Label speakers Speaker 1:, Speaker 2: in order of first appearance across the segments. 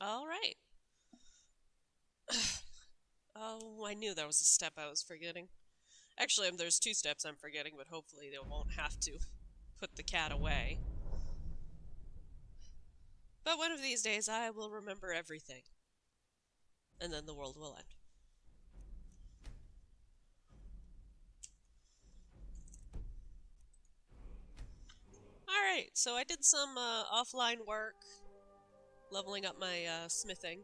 Speaker 1: Alright. Oh, I knew there was a step I was forgetting. Actually, there's 2 steps I'm forgetting, but hopefully they won't have to put the cat away. But one of these days I will remember everything. And then the world will end. Alright, so I did some offline work, leveling up my smithing,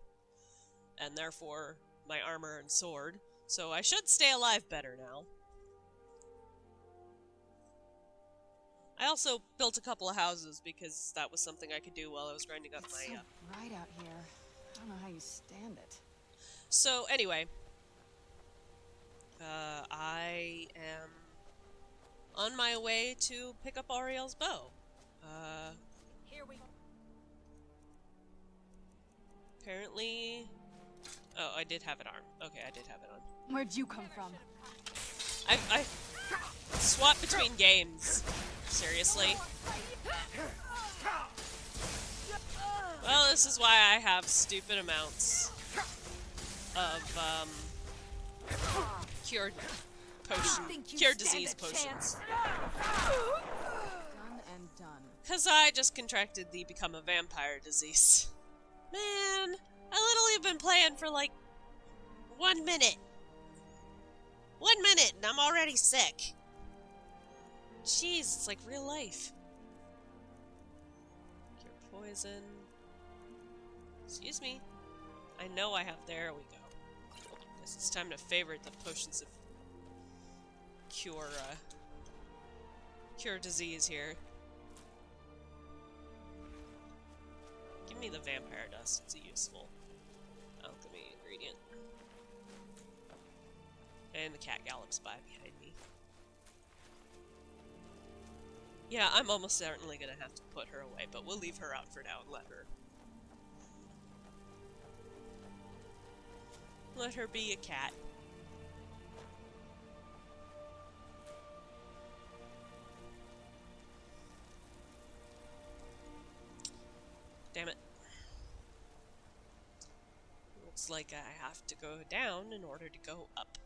Speaker 1: and therefore my armor and sword. So I should stay alive better now. I also built a couple of houses because that was something I could do while I was grinding up my...
Speaker 2: It's so bright out here. I don't know how you stand it.
Speaker 1: So, anyway. I am on my way to pick up Auriel's bow.
Speaker 2: Here we go.
Speaker 1: Apparently... Oh, I did have it on. Okay, I did have it on.
Speaker 2: Where'd you come from?
Speaker 1: I swapped between games. Seriously. Well, this is why I have stupid amounts of, cured disease potions.
Speaker 2: Done and done.
Speaker 1: Cause I just contracted the become a vampire disease. Man, I literally been playing for like 1 minute. 1 minute and I'm already sick. Jeez, it's like real life. Cure poison. Excuse me. I know I have. There we go. Guess it's time to favorite the potions of cure disease here. Give me the vampire dust. It's a useful alchemy ingredient. And the cat gallops by behind me. Yeah, I'm almost certainly gonna have to put her away, but we'll leave her out for now and let her be a cat. Damn it. Looks like I have to go down in order to go up.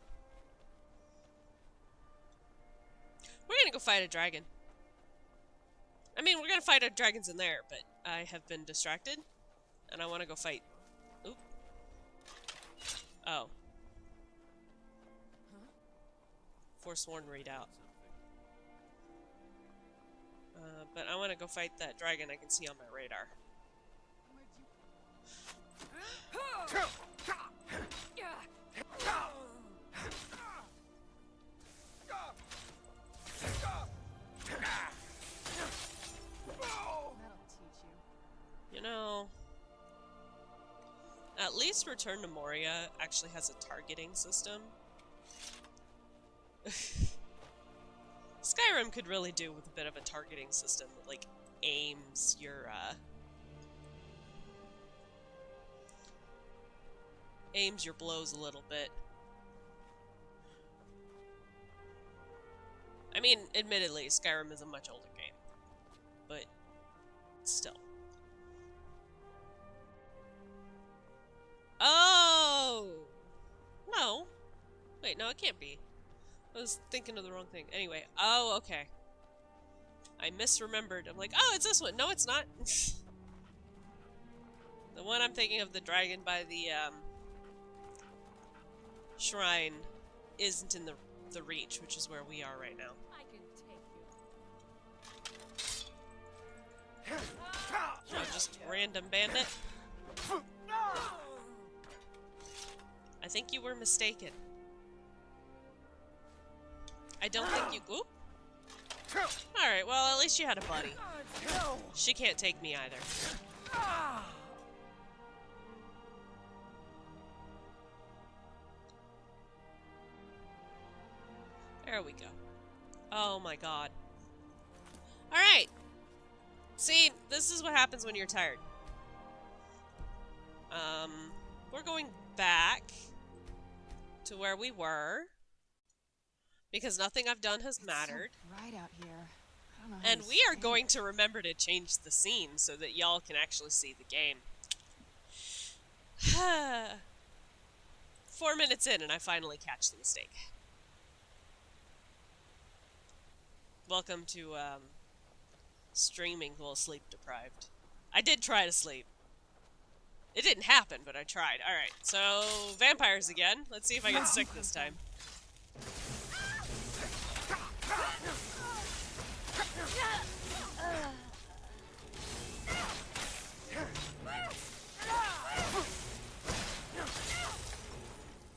Speaker 1: We're gonna go fight a dragon. I mean, we're gonna fight dragons in there, but I have been distracted, and I want to go fight. Oop. Oh. Forsworn readout. But I want to go fight that dragon I can see on my radar. You know, at least Return to Moria actually has a targeting system. Skyrim could really do with a bit of a targeting system that, like, aims your, blows a little bit. I mean, admittedly, Skyrim is a much older game, but still. Oh! No. Wait, no, it can't be. I was thinking of the wrong thing. Anyway, oh, okay. I misremembered. I'm like, oh, it's this one. No, it's not. The one I'm thinking of, the dragon by the, shrine, isn't in the Reach, which is where we are right now.
Speaker 2: I can take you.
Speaker 1: Oh, just random bandit? I think you were mistaken. I don't think you... Oop! Alright, well, at least you had a buddy. She can't take me either. There we go. Oh my god. Alright! See, this is what happens when you're tired. We're going back to where we were. Because nothing I've done has mattered.
Speaker 2: So bright out here. I don't know how
Speaker 1: And
Speaker 2: you
Speaker 1: we are
Speaker 2: stand
Speaker 1: going to remember to change the scene so that y'all can actually see the game. 4 minutes in, and I finally catch the mistake. Welcome to, streaming while sleep deprived. I did try to sleep. It didn't happen, but I tried. Alright, so vampires again. Let's see if I get sick this time.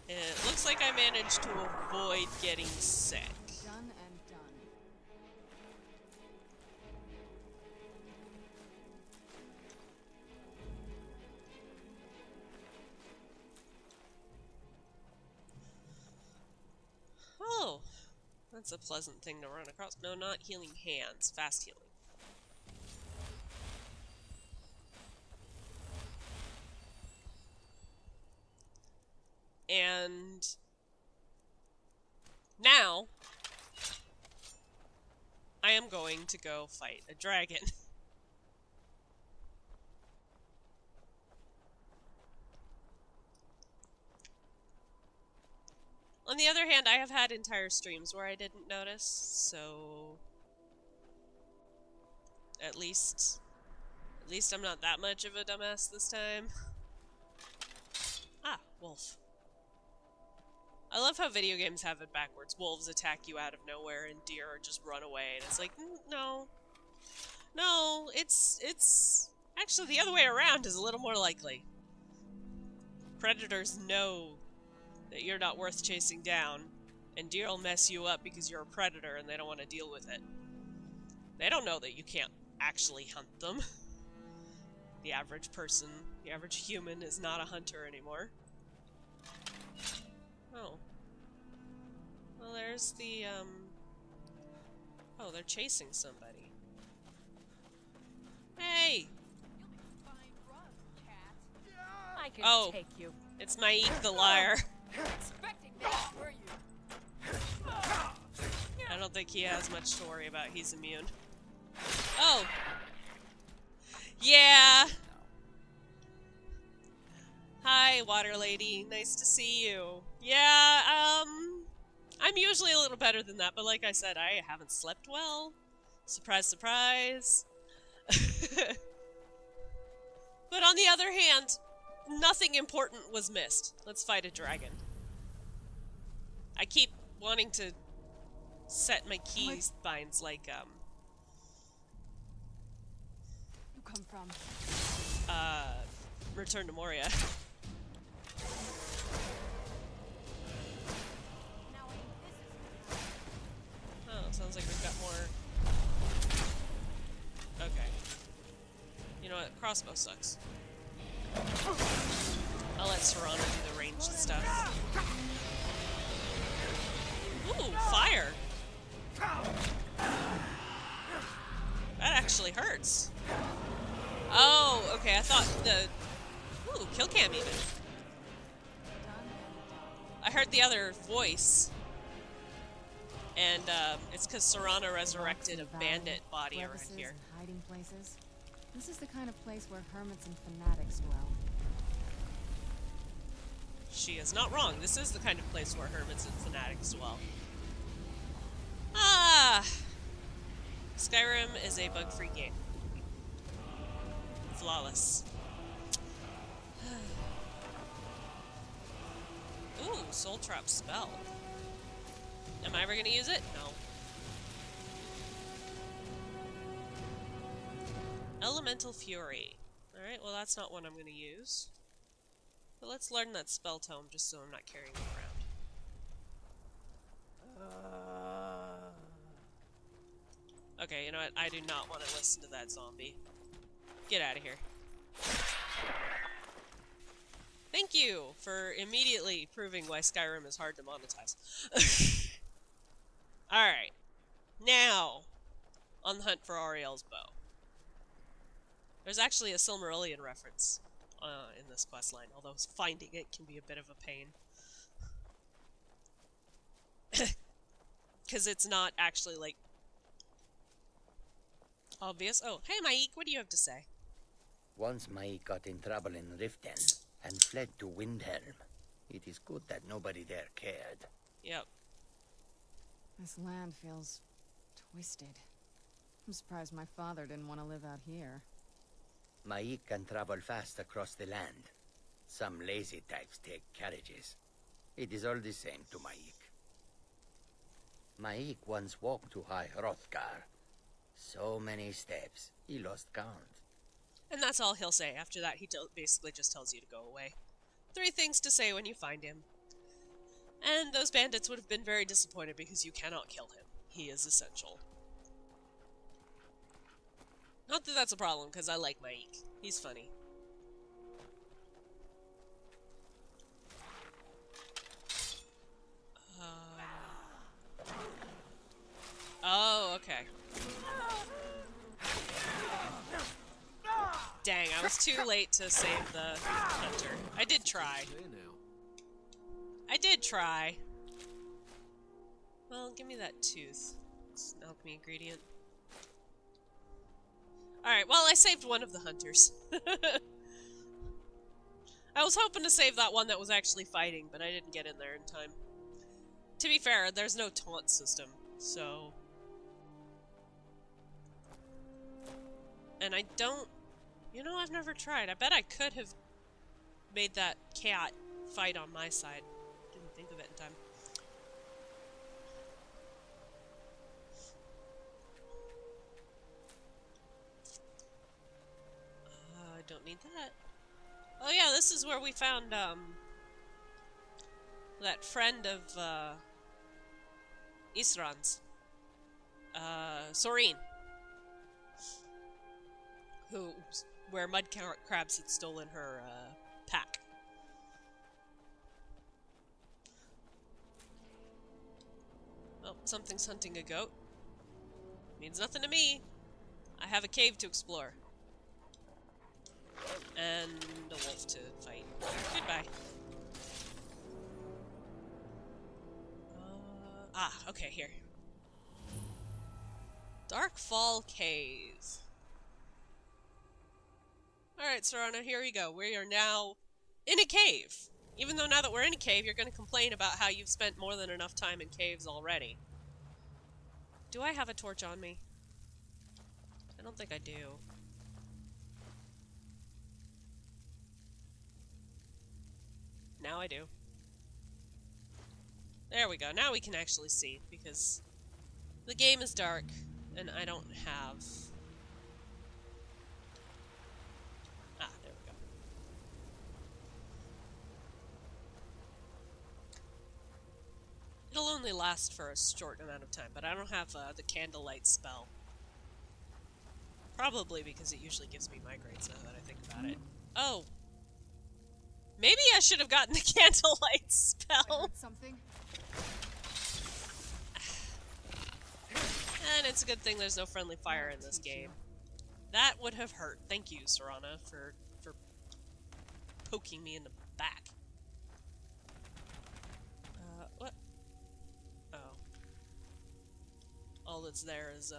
Speaker 1: It looks like I managed to avoid getting sick.
Speaker 2: Done and done.
Speaker 1: Oh, that's a pleasant thing to run across. No, not healing hands. Fast healing. And now I am going to go fight a dragon. On the other hand, I have had entire streams where I didn't notice, so at least I'm not that much of a dumbass this time. Ah, wolf. I love how video games have it backwards. Wolves attack you out of nowhere and deer just run away, and it's like, no. No, it's actually the other way around is a little more likely. Predators know that you're not worth chasing down, and deer will mess you up because you're a predator and they don't want to deal with it. They don't know that you can't actually hunt them. The average person, the average human is not a hunter anymore. Oh. Well, there's the, oh, they're chasing somebody. Hey!
Speaker 2: I can take you.
Speaker 1: It's Maik the liar.
Speaker 2: Expecting that, were you?
Speaker 1: I don't think he has much to worry about. He's immune. Oh! Yeah! Hi, water lady. Nice to see you. Yeah, I'm usually a little better than that, but like I said, I haven't slept well. Surprise, surprise. But on the other hand, nothing important was missed. Let's fight a dragon. I keep wanting to set my keys binds like,
Speaker 2: You come from?
Speaker 1: Return to Moria. Oh, sounds like we've got more. Okay. You know what? Crossbow sucks. I'll let Serrano do the ranged stuff. Ooh, fire! That actually hurts. Oh, okay, I thought the... Ooh, kill cam even. I heard the other voice. And, it's because Serrano resurrected a bandit body around here.
Speaker 2: And hiding places. This is the kind of place where hermits and fanatics dwell.
Speaker 1: She is not wrong. This is the kind of place where hermits and fanatics dwell. Ah! Skyrim is a bug-free game. Flawless. Ooh, soul trap spell. Am I ever gonna use it? No. Elemental Fury. Alright, well that's not one I'm gonna use. But let's learn that spell tome just so I'm not carrying it around. Okay, you know what? I do not want to listen to that zombie. Get out of here. Thank you for immediately proving why Skyrim is hard to monetize. Alright. Now, on the hunt for Auriel's bow. There's actually a Silmarillion reference in this questline, although finding it can be a bit of a pain. Because it's not actually, like, obvious. Oh, hey Maik, what do you have to say?
Speaker 3: Once Mai got in trouble in Riften, and fled to Windhelm. It is good that nobody there cared.
Speaker 1: Yep.
Speaker 2: This land feels twisted. I'm surprised my father didn't want to live out here.
Speaker 3: Maik can travel fast across the land. Some lazy types take carriages. It is all the same to Maik. Maik once walked to High Hrothgar. So many steps, he lost count.
Speaker 1: And that's all he'll say. After that, he basically just tells you to go away. 3 things to say when you find him. And those bandits would have been very disappointed because you cannot kill him. He is essential. Not that that's a problem, because I like Maik. He's funny. Oh, okay. Dang, I was too late to save the hunter. I did try. I did try. Well, give me that tooth. It's an alchemy ingredient. Alright, well, I saved one of the hunters. I was hoping to save that one that was actually fighting, but I didn't get in there in time. To be fair, there's no taunt system, so... And I don't... You know, I've never tried. I bet I could have made that cat fight on my side. Didn't think of it in time. I don't need that. Oh yeah, this is where we found, that friend of, Isran's. Soreen. Where mud crabs had stolen her, pack. Oh, something's hunting a goat. Means nothing to me. I have a cave to explore. And a wolf to fight. Goodbye. Okay, here. Darkfall Cave. Alright, Serana, here we go. We are now in a cave. Even though now that we're in a cave, you're going to complain about how you've spent more than enough time in caves already. Do I have a torch on me? I don't think I do. Now I do. There we go. Now we can actually see, because the game is dark, and I don't have... Ah, there we go. It'll only last for a short amount of time, but I don't have the candlelight spell. Probably because it usually gives me migraines now that I think about it. Oh! Maybe I should have gotten the candlelight spell!
Speaker 2: Something?
Speaker 1: And it's a good thing there's no friendly fire in this game. That would have hurt. Thank you, Serana, for poking me in the back. What? Oh. All that's there is,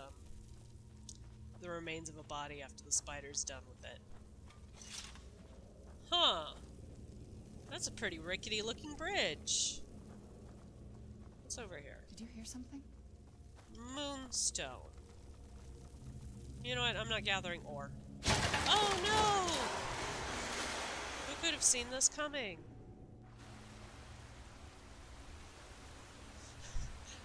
Speaker 1: the remains of a body after the spider's done with it. Huh. That's a pretty rickety-looking bridge. What's over here?
Speaker 2: Did you hear something?
Speaker 1: Moonstone. You know what? I'm not gathering ore. Oh no! Who could have seen this coming?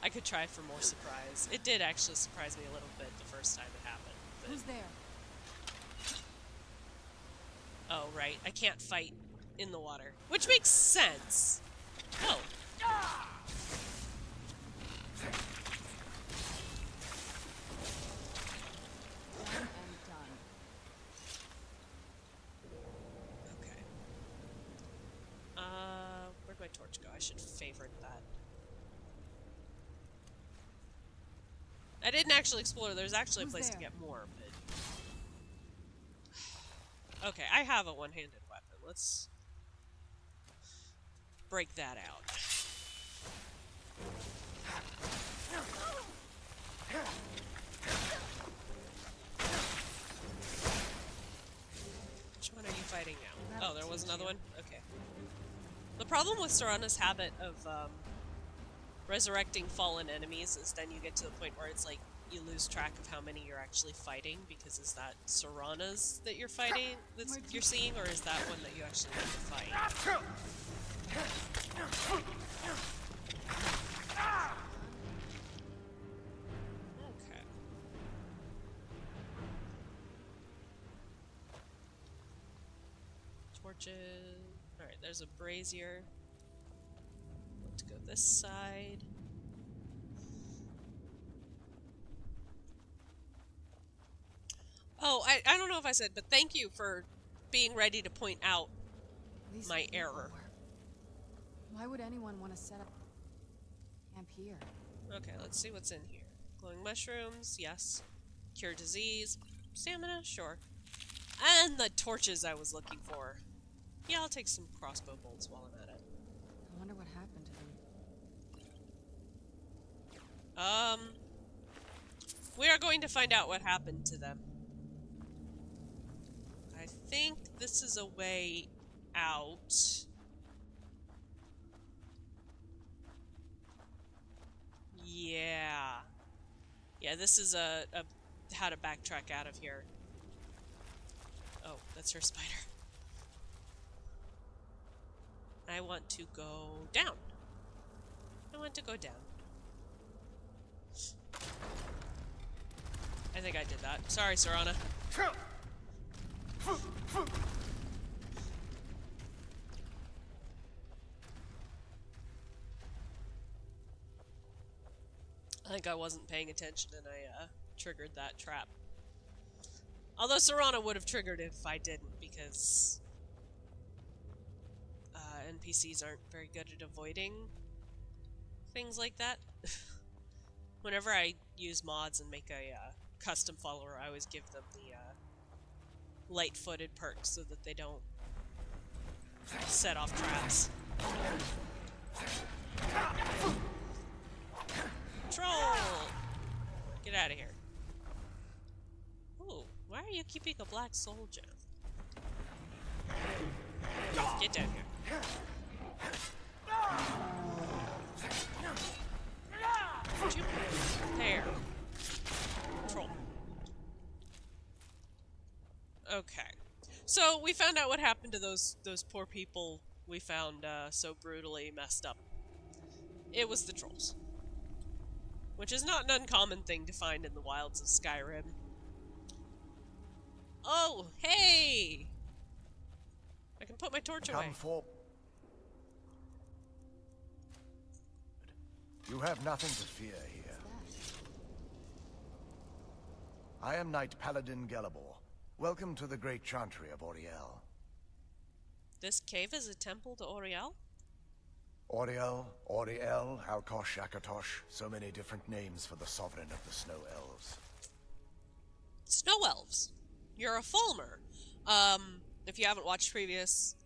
Speaker 1: I could try for more surprise. It did actually surprise me a little bit the first time it happened. But...
Speaker 2: Who's there?
Speaker 1: Oh, right. I can't fight in the water. Which makes sense. Oh.
Speaker 2: Done and done.
Speaker 1: Okay. Where'd my torch go? I should favorite that. I didn't actually explore. There's actually a place to get more, but... Okay, I have a one-handed weapon. Let's break that out. Which one are you fighting now? Oh, there was another one? Okay. The problem with Serana's habit of resurrecting fallen enemies is then you get to the point where it's like you lose track of how many you're actually fighting, because is that Serana's that you're fighting, you're seeing, or is that one that you actually need to fight? Okay. Torches. Alright, there's a brazier. Want to go this side. Oh, I don't know if I said, but thank you for being ready to point out my error.
Speaker 2: Why would anyone want to set up camp here?
Speaker 1: Okay, let's see what's in here. Glowing mushrooms, yes. Cure disease. Stamina, sure. And the torches I was looking for. Yeah, I'll take some crossbow bolts while I'm at it.
Speaker 2: I wonder what happened to them.
Speaker 1: We are going to find out what happened to them. I think this is a way out. Yeah. Yeah, this is a how to backtrack out of here. Oh, that's her spider. I want to go down. I want to go down. I think I did that. Sorry, Serana. I think I wasn't paying attention and I triggered that trap. Although Serana would have triggered it if I didn't, because NPCs aren't very good at avoiding things like that. Whenever I use mods and make a custom follower, I always give them the light-footed perks so that they don't set off traps. Troll! Get out of here. Ooh, why are you keeping a black soul gem? Get down here. Would you there? Troll. Okay. So we found out what happened to those poor people we found so brutally messed up. It was the trolls. Which is not an uncommon thing to find in the wilds of Skyrim. Oh, hey! I can put my torch away.
Speaker 4: Come forward. You have nothing to fear here. I am Knight Paladin Gelabor. Welcome to the great chantry of Auriel.
Speaker 1: This cave is a temple to Auriel?
Speaker 4: Auriel, Auriel, Alkosh, Akatosh, so many different names for the sovereign of the Snow Elves.
Speaker 1: Snow Elves! You're a Falmer. If you haven't watched previous,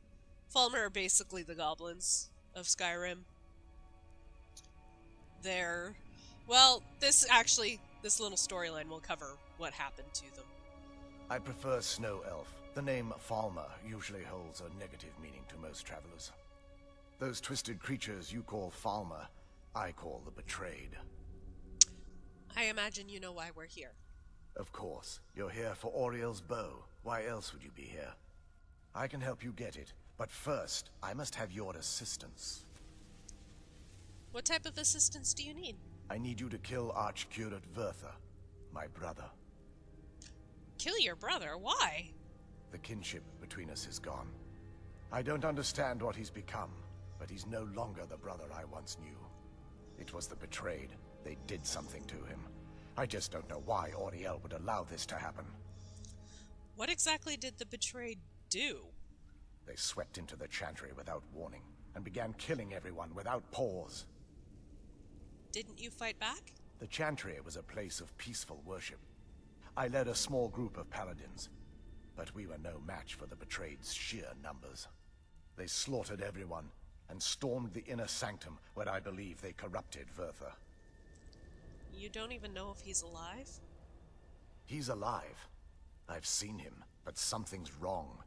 Speaker 1: Falmer are basically the goblins of Skyrim. They're... well, this little storyline will cover what happened to them.
Speaker 4: I prefer Snow Elf. The name Falmer usually holds a negative meaning to most travelers. Those twisted creatures you call Falmer, I call the Betrayed.
Speaker 1: I imagine you know why we're here.
Speaker 4: Of course. You're here for Auriel's bow. Why else would you be here? I can help you get it, but first, I must have your assistance.
Speaker 1: What type of assistance do you need?
Speaker 4: I need you to kill Archcurate Vertha, my brother.
Speaker 1: Kill your brother? Why?
Speaker 4: The kinship between us is gone. I don't understand what he's become, but he's no longer the brother I once knew. It was the Betrayed. They did something to him. I just don't know why Auriel would allow this to happen.
Speaker 1: What exactly did the Betrayed do?
Speaker 4: They swept into the chantry without warning, and began killing everyone without pause.
Speaker 1: Didn't you fight back?
Speaker 4: The chantry was a place of peaceful worship. I led a small group of paladins, but we were no match for the Betrayed's sheer numbers. They slaughtered everyone, and stormed the inner sanctum where I believe they corrupted Vertha.
Speaker 1: You don't even know if he's alive?
Speaker 4: He's alive. I've seen him, but something's wrong.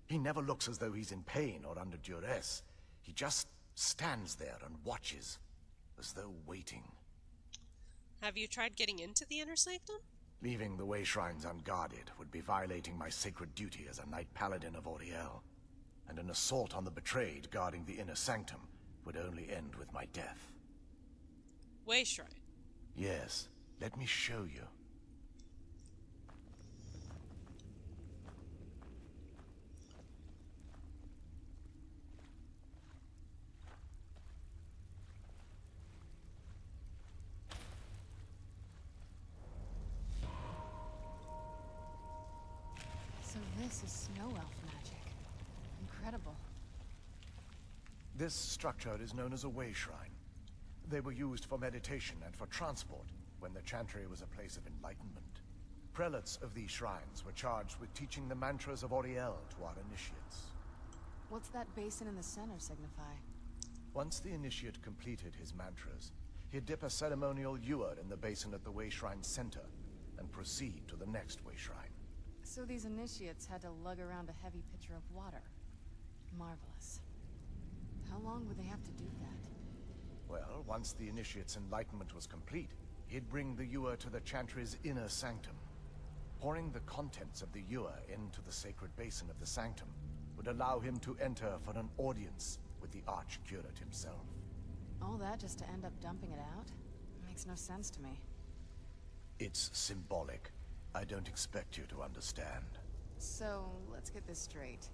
Speaker 4: He never looks as though he's in pain or under duress. He just stands there and watches, as though waiting.
Speaker 1: Have you tried getting into the inner sanctum?
Speaker 4: Leaving the way shrines unguarded would be violating my sacred duty as a knight paladin of Auriel. And an assault on the betrayed guarding the inner sanctum would only end with my death.
Speaker 1: Way shrine.
Speaker 4: Yes, let me show you.
Speaker 2: So this is snow elf magic. Incredible.
Speaker 4: This structure is known as a way shrine. They were used for meditation and for transport when the Chantry was a place of enlightenment. Prelates of these shrines were charged with teaching the mantras of Auriel to our initiates.
Speaker 2: What's that basin in the center signify?
Speaker 4: Once the initiate completed his mantras, he'd dip a ceremonial ewer in the basin at the way shrine's center and proceed to the next way shrine.
Speaker 2: So these initiates had to lug around a heavy pitcher of water. Marvelous. How long would they have to do that?
Speaker 4: Well, once the initiate's enlightenment was complete, he'd bring the ewer to the Chantry's inner sanctum. Pouring the contents of the ewer into the sacred basin of the sanctum would allow him to enter for an audience with the Archcurate himself.
Speaker 2: All that just to end up dumping it out? Makes no sense to me.
Speaker 4: It's symbolic. I don't expect you to understand.
Speaker 2: So, let's get this straight.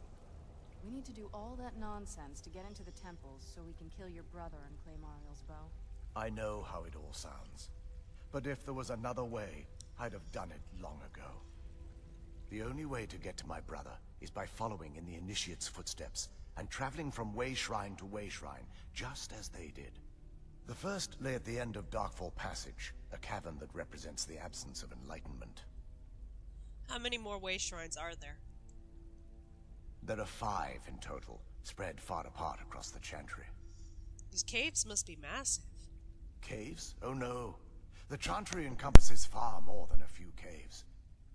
Speaker 2: We need to do all that nonsense to get into the temples so we can kill your brother and claim Auriel's bow.
Speaker 4: I know how it all sounds. But if there was another way, I'd have done it long ago. The only way to get to my brother is by following in the Initiate's footsteps and traveling from way shrine to way shrine, just as they did. The first lay at the end of Darkfall Passage, a cavern that represents the absence of enlightenment.
Speaker 1: How many more way shrines are there?
Speaker 4: There are 5 in total, spread far apart across the Chantry.
Speaker 1: These caves must be massive.
Speaker 4: Caves? Oh no. The Chantry encompasses far more than a few caves,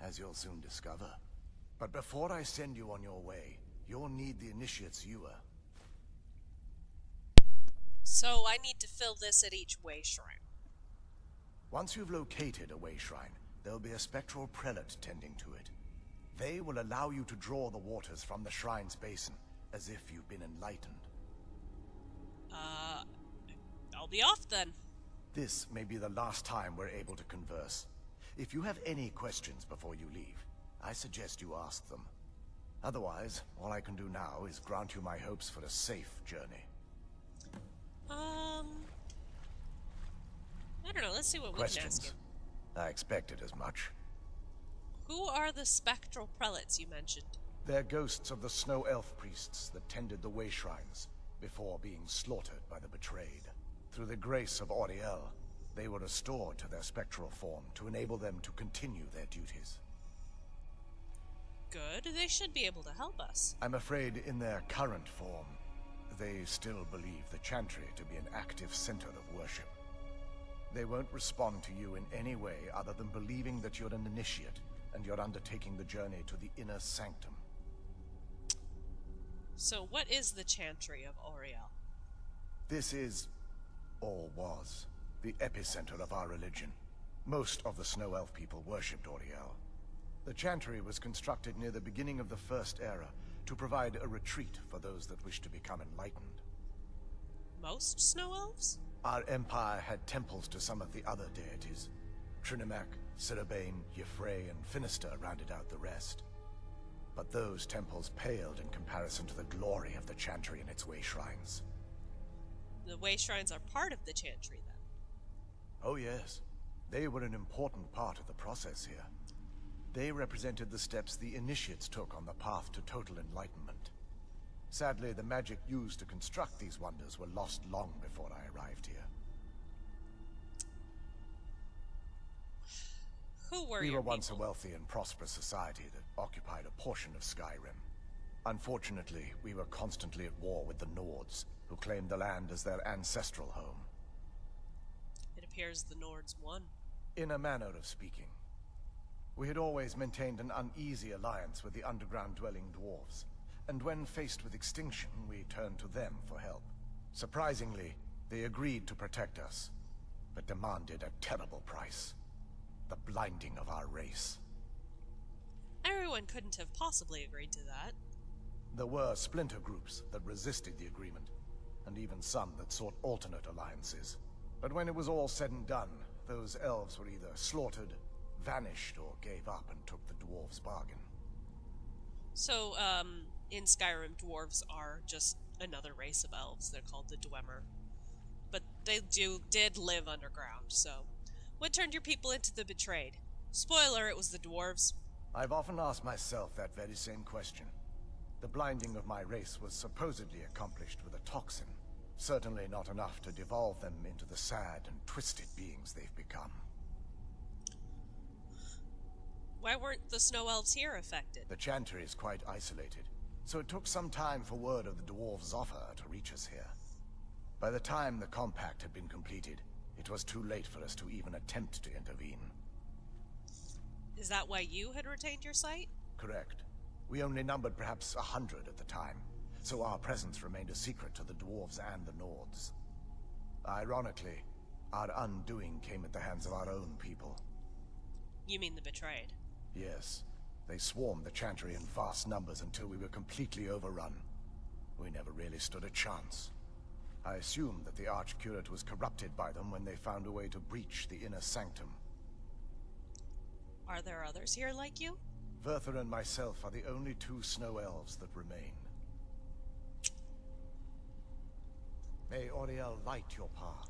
Speaker 4: as you'll soon discover. But before I send you on your way, you'll need the Initiate's ewer.
Speaker 1: So I need to fill this at each way shrine.
Speaker 4: Once you've located a way shrine, there'll be a spectral prelate tending to it. They will allow you to draw the waters from the shrine's basin, as if you've been enlightened.
Speaker 1: I'll be off then.
Speaker 4: This may be the last time we're able to converse. If you have any questions before you leave, I suggest you ask them. Otherwise, all I can do now is grant you my hopes for a safe journey.
Speaker 1: I don't know, let's see what we can ask
Speaker 4: Questions?
Speaker 1: him.
Speaker 4: I expected as much.
Speaker 1: Who are the spectral prelates you mentioned?
Speaker 4: They're ghosts of the snow elf priests that tended the way shrines before being slaughtered by the betrayed. Through the grace of Auriel, they were restored to their spectral form to enable them to continue their duties.
Speaker 1: Good, they should be able to help us.
Speaker 4: I'm afraid in their current form, they still believe the Chantry to be an active center of worship. They won't respond to you in any way other than believing that you're an initiate and you're undertaking the journey to the inner sanctum.
Speaker 1: So what is the Chantry of Auriel?
Speaker 4: This is, or was, the epicenter of our religion. Most of the Snow Elf people worshipped Auriel. The Chantry was constructed near the beginning of the First Era to provide a retreat for those that wish to become enlightened.
Speaker 1: Most snow elves?
Speaker 4: Our empire had temples to some of the other deities. Trinimac, Ciribane, Yffrey, and Finister rounded out the rest. But those temples paled in comparison to the glory of the Chantry and its way shrines.
Speaker 1: The way shrines are part of the Chantry, then.
Speaker 4: Oh yes, they were an important part of the process here. They represented the steps the initiates took on the path to total enlightenment. Sadly, the magic used to construct these wonders were lost long before I arrived here.
Speaker 1: Who were
Speaker 4: We
Speaker 1: your
Speaker 4: were once a
Speaker 1: people?
Speaker 4: wealthy and prosperous society that occupied a portion of Skyrim. Unfortunately, we were constantly at war with the Nords, who claimed the land as their ancestral home.
Speaker 1: It appears the Nords won.
Speaker 4: In a manner of speaking. We had always maintained an uneasy alliance with the underground-dwelling dwarves, and when faced with extinction, we turned to them for help. Surprisingly, they agreed to protect us, but demanded a terrible price. The blinding of our race.
Speaker 1: Everyone couldn't have possibly agreed to that.
Speaker 4: There were splinter groups that resisted the agreement, and even some that sought alternate alliances. But when it was all said and done, those elves were either slaughtered, vanished, or gave up and took the dwarves' bargain.
Speaker 1: So, in Skyrim, dwarves are just another race of elves. They're called the Dwemer. But they did live underground, so... What turned your people into the betrayed? Spoiler, it was the dwarves.
Speaker 4: I've often asked myself that very same question. The blinding of my race was supposedly accomplished with a toxin. Certainly not enough to devolve them into the sad and twisted beings they've become.
Speaker 1: Why weren't the snow elves here affected?
Speaker 4: The Chantry is quite isolated, so it took some time for word of the dwarves' offer to reach us here. By the time the compact had been completed, it was too late for us to even attempt to intervene.
Speaker 1: Is that why you had retained your sight?
Speaker 4: Correct. We only numbered perhaps 100 at the time, so our presence remained a secret to the dwarves and the Nords. Ironically, our undoing came at the hands of our own people.
Speaker 1: You mean the betrayed?
Speaker 4: Yes. They swarmed the Chantry in vast numbers until we were completely overrun. We never really stood a chance. I assumed that the Archcurate was corrupted by them when they found a way to breach the inner sanctum.
Speaker 1: Are there others here like you?
Speaker 4: Verther and myself are the only two snow elves that remain. May Auriel light your path.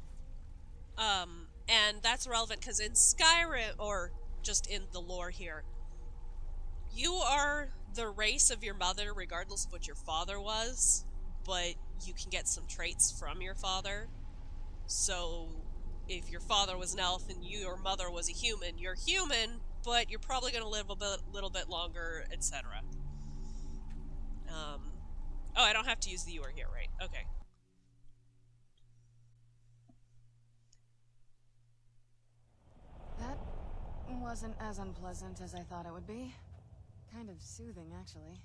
Speaker 1: And that's relevant because in Skyrim, or just in the lore here, you are the race of your mother regardless of what your father was, but you can get some traits from your father. So, if your father was an elf and your mother was a human, you're human, but you're probably going to live a little bit longer, etc. Oh, I don't have to use the you are here, right? Okay.
Speaker 2: That wasn't as unpleasant as I thought it would be. Kind of soothing, actually.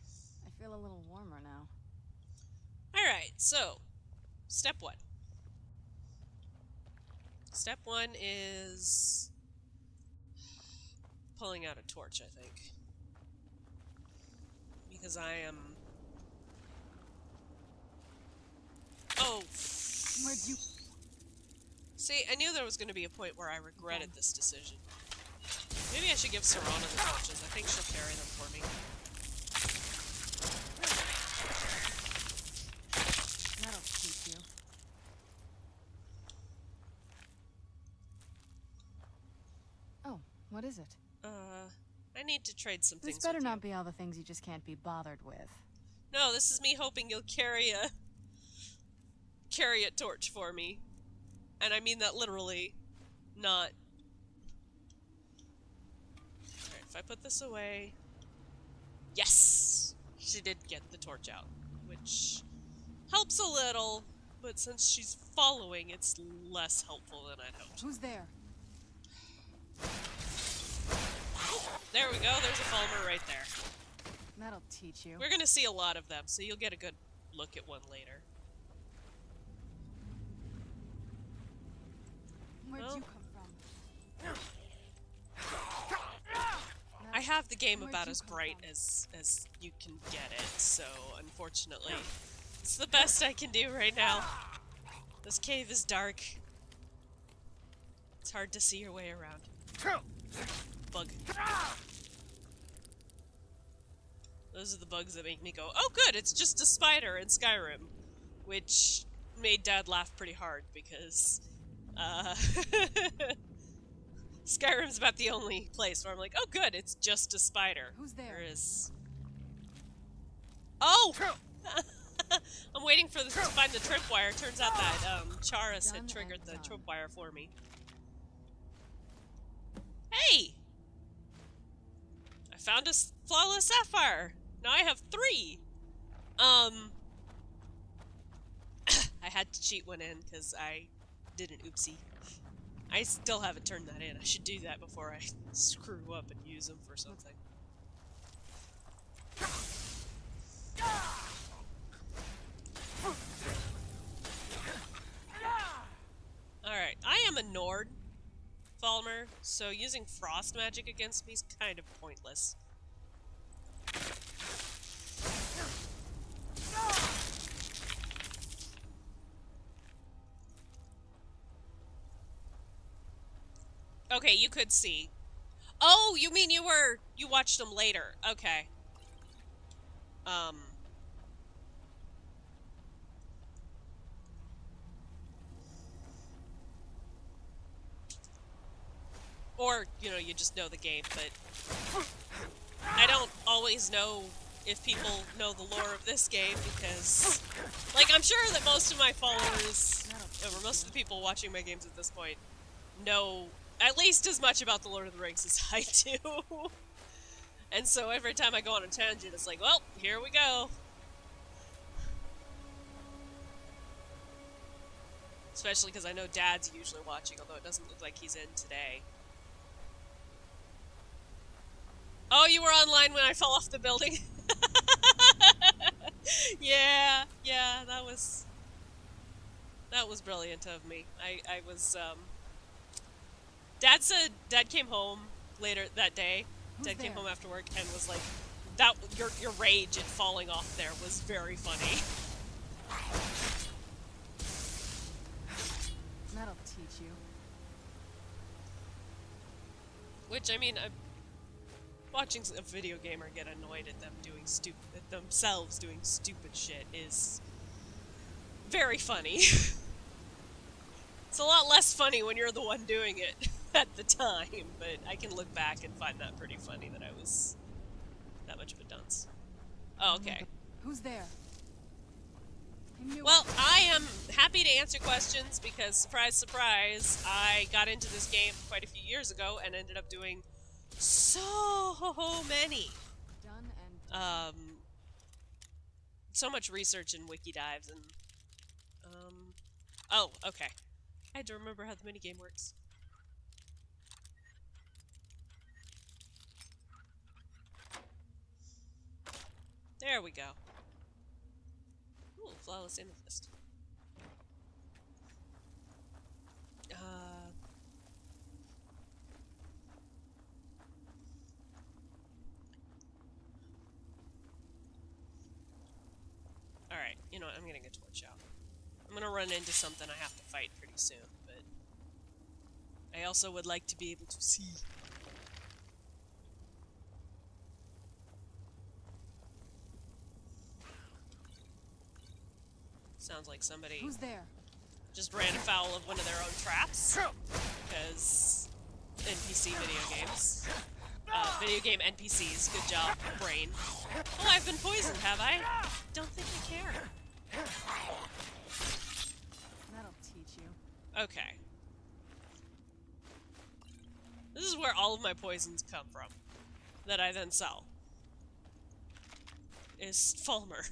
Speaker 2: I feel a little warmer now.
Speaker 1: Alright, so, step one. Step one is pulling out a torch, I think. Because I am... Oh!
Speaker 2: Where'd you...
Speaker 1: See, I knew there was going to be a point where I regretted this decision. Maybe I should give Serana the torches. I think she'll carry them for me.
Speaker 2: That'll teach you. Oh, what is it?
Speaker 1: I need to trade some things
Speaker 2: This better
Speaker 1: with
Speaker 2: not
Speaker 1: you.
Speaker 2: be all the things you just can't be bothered with.
Speaker 1: No, this is me hoping you'll carry a torch for me. And I mean that literally, not... Alright, if I put this away... Yes! She did get the torch out, which helps a little, but since she's following, it's less helpful than I'd hoped.
Speaker 2: Who's there?
Speaker 1: There we go, there's a Fulmer right there.
Speaker 2: That'll teach you.
Speaker 1: We're gonna see a lot of them, so you'll get a good look at one later.
Speaker 2: Where'd
Speaker 1: Well,
Speaker 2: you come from?
Speaker 1: I have the game
Speaker 2: Where'd
Speaker 1: about
Speaker 2: you
Speaker 1: as
Speaker 2: come
Speaker 1: bright
Speaker 2: from?
Speaker 1: as you can get it, so unfortunately, it's the best I can do right now. This cave is dark. It's hard to see your way around. Bug. Those are the bugs that make me go, oh good, it's just a spider in Skyrim. Which made Dad laugh pretty hard, because, Skyrim's about the only place where I'm like, oh good, it's just a spider.
Speaker 2: Who's there?
Speaker 1: There is... Oh! I'm waiting for this to find the tripwire. Turns out that, Charis had
Speaker 2: Done
Speaker 1: triggered
Speaker 2: and
Speaker 1: the
Speaker 2: done.
Speaker 1: tripwire for me. Hey! I found a flawless sapphire! Now I have 3! I had to cheat one in, because I did an oopsie. I still haven't turned that in. I should do that before I screw up and use them for something. Falmer, so using frost magic against me is kind of pointless. Okay, you could see. Oh, you mean you watched them later. Okay. Or, you know, you just know the game, but I don't always know if people know the lore of this game because, like, I'm sure that most of my followers, or most of the people watching my games at this point, know at least as much about the Lord of the Rings as I do. And so every time I go on a tangent, it's like, well, here we go. Especially because I know Dad's usually watching, although it doesn't look like he's in today. Oh, you were online when I fell off the building? Yeah, that was brilliant of me. I was, Dad came home later that day. Dad came home after work and was like, your rage at falling off there was very funny.
Speaker 2: That'll teach you.
Speaker 1: Which, I mean, watching a video gamer get annoyed at them themselves doing stupid shit is very funny. It's a lot less funny when you're the one doing it at the time, but I can look back and find that pretty funny that I was that much of a dunce. Oh, okay.
Speaker 2: Who's there?
Speaker 1: Well, I am happy to answer questions because, surprise, surprise, I got into this game quite a few years ago and ended up doing so many.
Speaker 2: Done and
Speaker 1: so much research and wiki dives and oh, okay. I had to remember how the minigame works. There we go. Ooh, flawless amethyst. Alright, you know what, I'm getting a torch out. I'm gonna run into something I have to fight pretty soon, but I also would like to be able to see. Sounds like somebody
Speaker 2: who's there?
Speaker 1: just ran afoul of one of their own traps. Because NPC video games. Video game NPCs, good job, brain. Oh, I've been poisoned, have I? Don't think I care.
Speaker 2: That'll teach you.
Speaker 1: Okay. This is where all of my poisons come from. That I then sell. Is Falmer.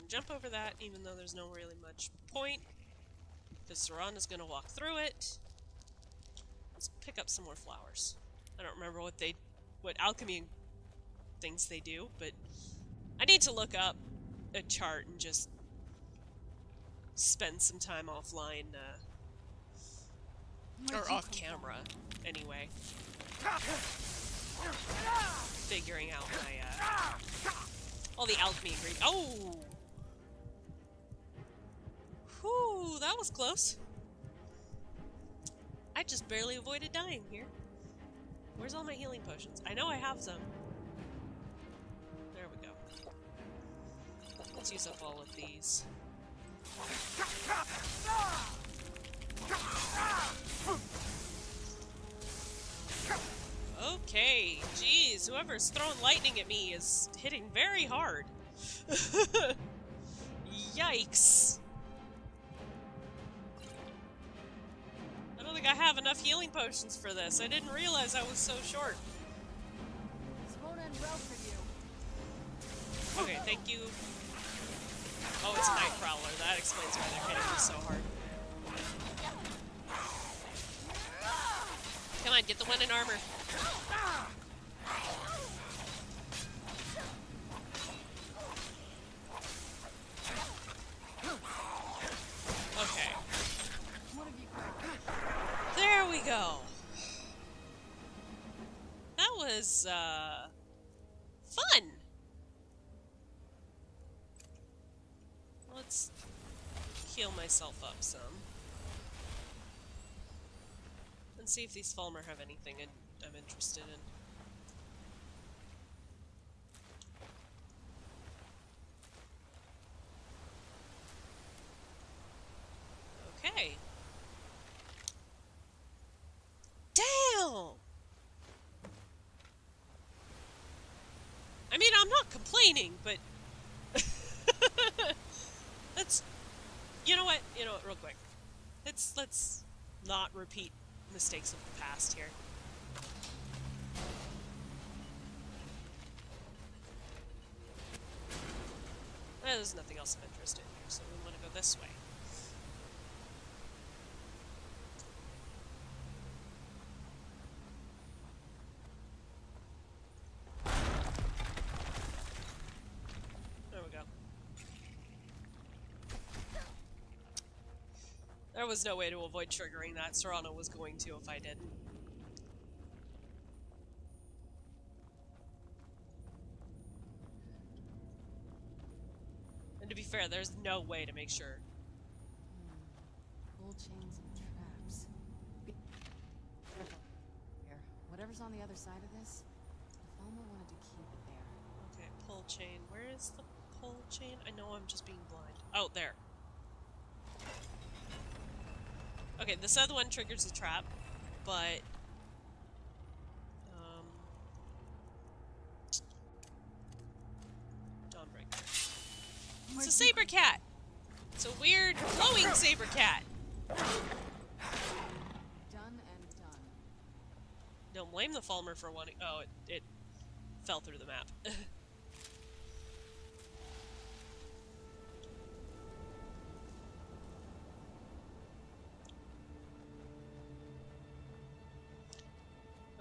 Speaker 1: Jump over that, even though there's no really much point. Because Saran is going to walk through it. Let's pick up some more flowers. I don't remember what alchemy things they do, but I need to look up a chart and just spend some time offline, or off camera, anyway. Figuring out my, all the alchemy ingredients. Oh! Whew, that was close. I just barely avoided dying here. Where's all my healing potions? I know I have some. There we go. Let's use up all of these. Okay, geez, whoever's throwing lightning at me is hitting very hard. Yikes. I don't think I have enough healing potions for this. I didn't realize I was so short.
Speaker 2: This won't end well for you.
Speaker 1: Okay, thank you. Oh, it's a night prowler. That explains why they're hitting me so hard. Come on, get the one in armor. was, fun! Let's heal myself up some. And see if these Falmer have anything I'm interested in. Okay. Damn! I mean, I'm not complaining, but... Let's... You know what, real quick. Let's not repeat mistakes of the past here. There's nothing else of interest in here, so we want to go this way. There we go. There was no way to avoid triggering that. Serrano was going to if I didn't. And to be fair, there's no way to make sure.
Speaker 2: Pull chains and traps. Here, whatever's on the other side of this, if Alma wanted to keep it there.
Speaker 1: Okay, pull chain. Where is the pull chain? I know I'm just being blind. Oh, there. Okay, this other one triggers the trap, but... Dawnbreaker. It's a saber cat! It's a weird, glowing saber cat!
Speaker 2: Done and done.
Speaker 1: Don't blame the Falmer for wanting... Oh, it fell through the map.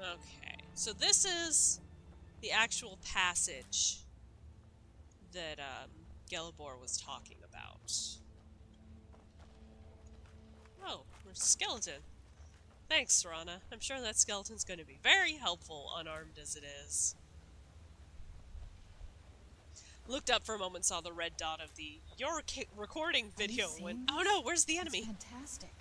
Speaker 1: Okay, so this is the actual passage that Gelibor was talking about. Oh, there's a skeleton. Thanks, Serrana. I'm sure that skeleton's going to be very helpful, unarmed as it is. Looked up for a moment, saw the red dot of the "You're recording" video, and went, "Oh no, where's the enemy?"
Speaker 2: That's fantastic.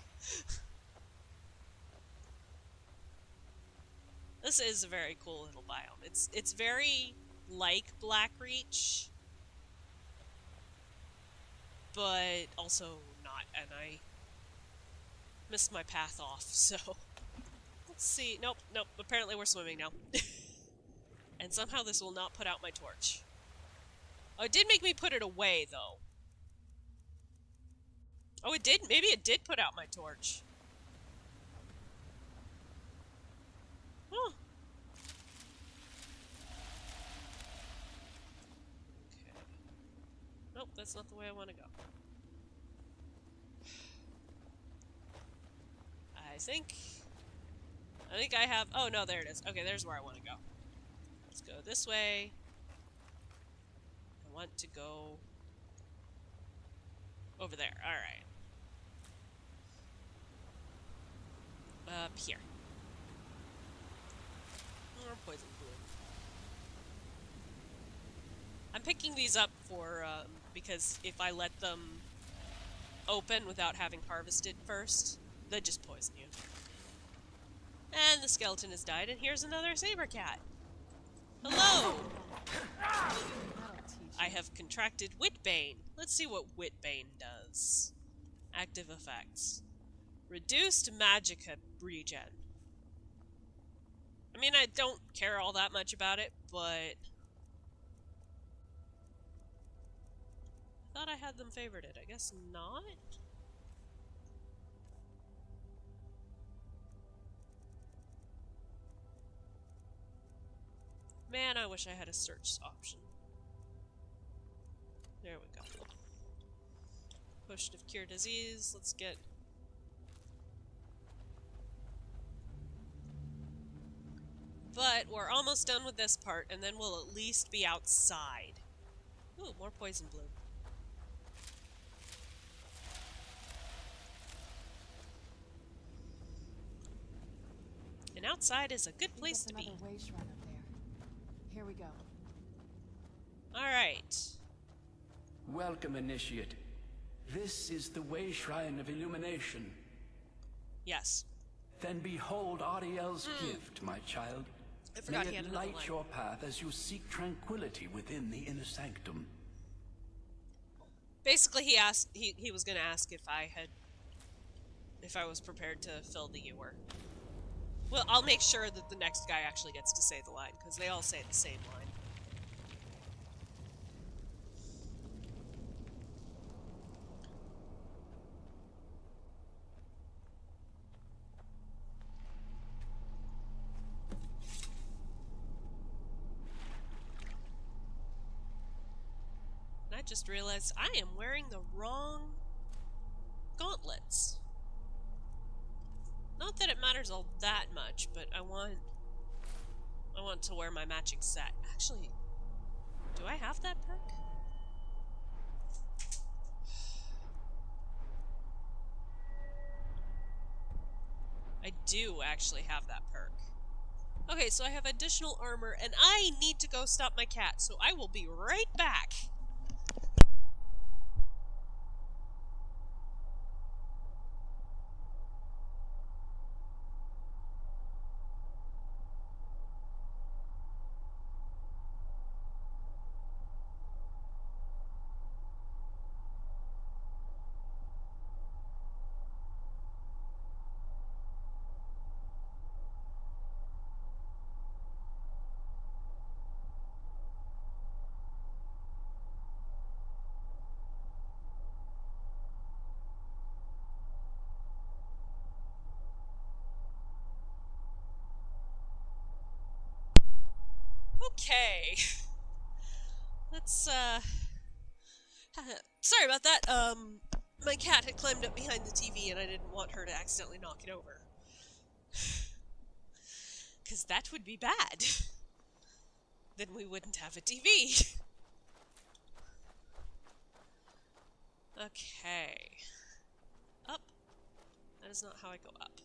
Speaker 1: This is a very cool little biome. It's very like Blackreach, but also not, and I missed my path off, so... Let's see. Nope. Apparently we're swimming now. And somehow this will not put out my torch. Oh, it did make me put it away, though. Oh, it did? Maybe it did put out my torch. Huh. Okay. Nope, that's not the way I want to go. I think I have... Oh, no, there it is. Okay, there's where I want to go. Let's go this way. I want to go... over there. Alright. Up here. More poison blue. I'm picking these up for, because if I let them open without having harvested first, they just poison you. And the skeleton has died, and here's another saber cat. Hello! I have contracted Witbane. Let's see what Witbane does. Active effects. Reduced magicka regen. I mean, I don't care all that much about it, but... I thought I had them favorited. I guess not? Man, I wish I had a search option. There we go. Potion of Cure Disease. Let's get... But we're almost done with this part, and then we'll at least be outside. Ooh, more poison blue. And outside is a good place to be.
Speaker 2: Way shrine up there. Here we go.
Speaker 1: Alright.
Speaker 5: Welcome, Initiate. This is the Way Shrine of Illumination.
Speaker 1: Yes.
Speaker 5: Then behold Auriel's gift, my child.
Speaker 1: I forgot
Speaker 5: May
Speaker 1: he had
Speaker 5: it
Speaker 1: another
Speaker 5: light
Speaker 1: line.
Speaker 5: your path as you seek tranquility within the inner sanctum.
Speaker 1: Basically, he was gonna ask if I was prepared to fill the ewer. Well, I'll make sure that the next guy actually gets to say the line, because they all say the same line. And I just realized I am wearing the wrong gauntlets. Not that it matters all that much, but I want to wear my matching set. Actually, do I have that perk? I do actually have that perk. Okay, so I have additional armor, and I need to go stop my cat, so I will be right back. Okay. Let's, sorry about that. My cat had climbed up behind the TV and I didn't want her to accidentally knock it over. 'Cause that would be bad. Then we wouldn't have a TV. Okay. Up. That is not how I go up.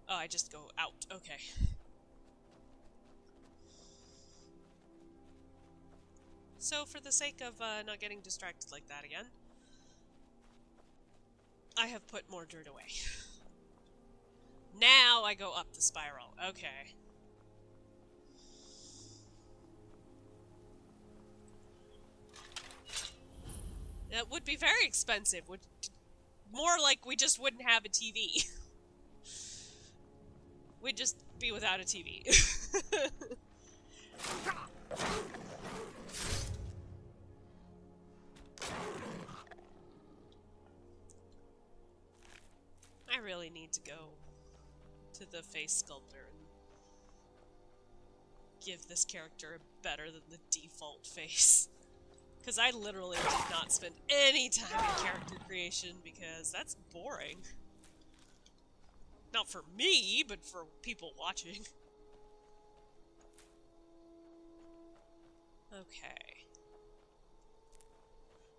Speaker 1: Oh, I just go out. Okay. So, for the sake of not getting distracted like that again, I have put more dirt away. Now I go up the spiral. Okay. That would be very expensive. More like we just wouldn't have a TV. We'd just be without a TV. I really need to go to the face sculptor and give this character better than the default face. Because I literally did not spend any time in character creation because that's boring. Not for me, but for people watching. Okay.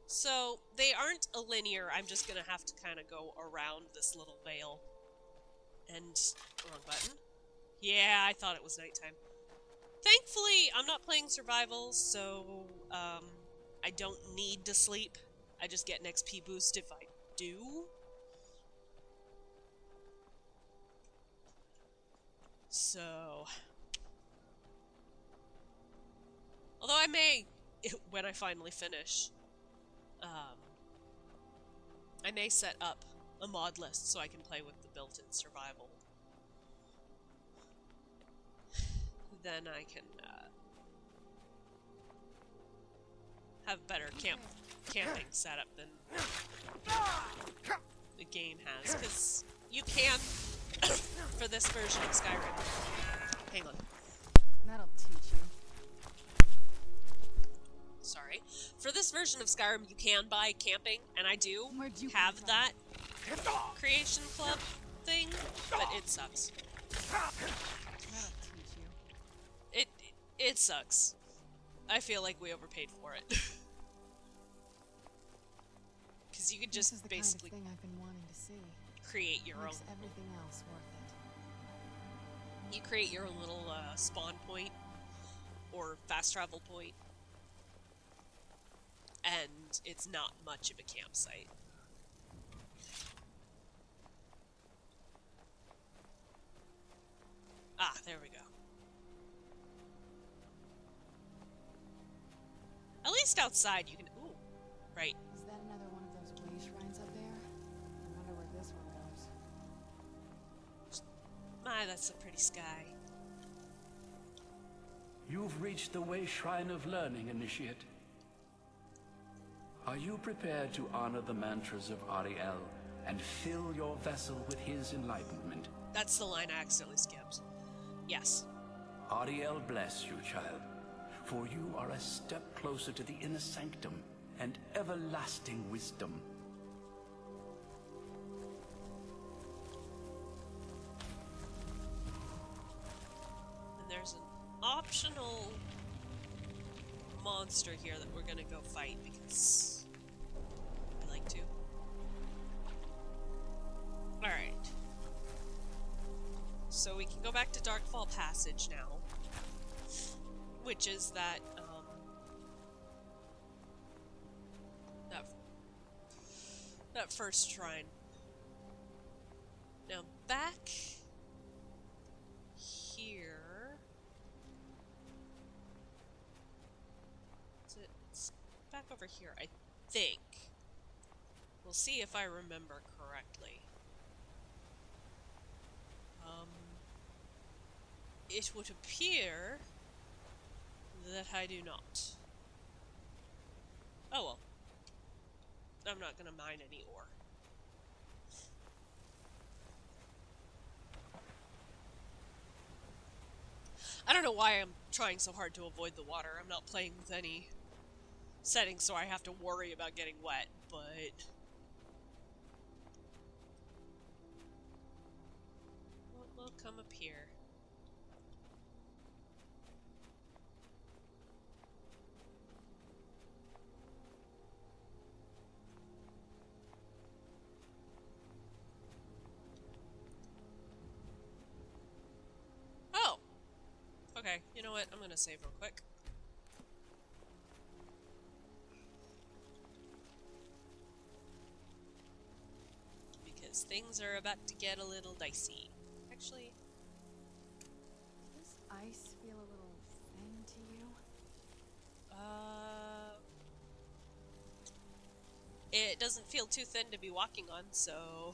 Speaker 1: So, they aren't a linear, I'm just gonna have to kind of go around this little veil. And, wrong button. Yeah, I thought it was nighttime. Thankfully, I'm not playing survival, so, I don't need to sleep. I just get an XP boost if I do. So... although I may, when I finally finish, I may set up a mod list so I can play with the built-in survival. Then I can, have better camping setup than the game has, because you can, for this version of Skyrim. Hang on.
Speaker 2: That'll teach you.
Speaker 1: Sorry. For this version of Skyrim, you can buy camping, and I do
Speaker 2: Where'd you
Speaker 1: have
Speaker 2: come
Speaker 1: that creation club thing, but it sucks.
Speaker 2: That'll teach you.
Speaker 1: It sucks. I feel like we overpaid for it. Because you could
Speaker 2: This
Speaker 1: just
Speaker 2: is the
Speaker 1: basically
Speaker 2: kind of thing I've been wanting to see.
Speaker 1: create your own.
Speaker 2: Makes everything else worth it.
Speaker 1: You create your little spawn point or fast travel point, and it's not much of a campsite. Ah, there we go. At least outside you can... Ooh, right.
Speaker 2: Is that another one of those way shrines up there? I wonder where this one goes.
Speaker 1: My, that's a pretty sky.
Speaker 5: You've reached the Way Shrine of Learning, Initiate. Are you prepared to honor the mantras of Auriel and fill your vessel with his enlightenment?
Speaker 1: That's the line I accidentally skipped. Yes.
Speaker 5: Auriel bless you, child, for you are a step closer to the inner sanctum and everlasting wisdom.
Speaker 1: And there's an optional monster here that we're gonna go fight because I like to. Alright. So we can go back to Darkfall Passage now, which is that, that first shrine. Now back here, it's back over here, I think. We'll see if I remember correctly. It would appear that I do not. Oh well. I'm not gonna mine any ore. I don't know why I'm trying so hard to avoid the water. I'm not playing with any settings so I have to worry about getting wet, but... We'll come up here. Okay, you know what? I'm gonna save real quick. Because things are about to get a little dicey. Actually...
Speaker 2: Does this ice feel a little thin to you?
Speaker 1: It doesn't feel too thin to be walking on, so...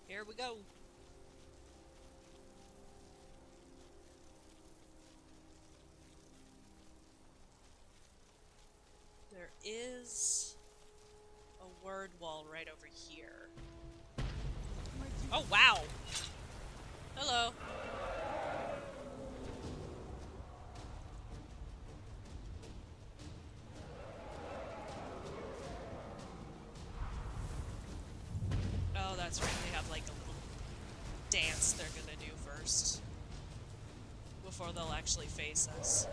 Speaker 1: Here we go. There is a word wall right over here. Oh, wow! Hello. Oh, that's right. They have like a little dance they're gonna do first. Before they'll actually face us.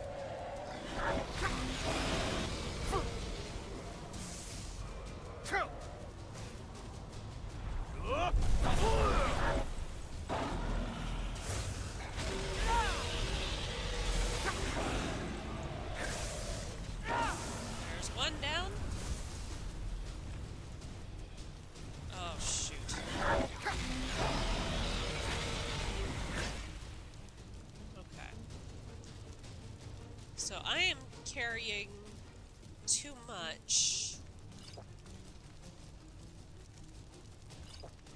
Speaker 1: There's one down. Oh, shoot. Okay. So I am carrying too much.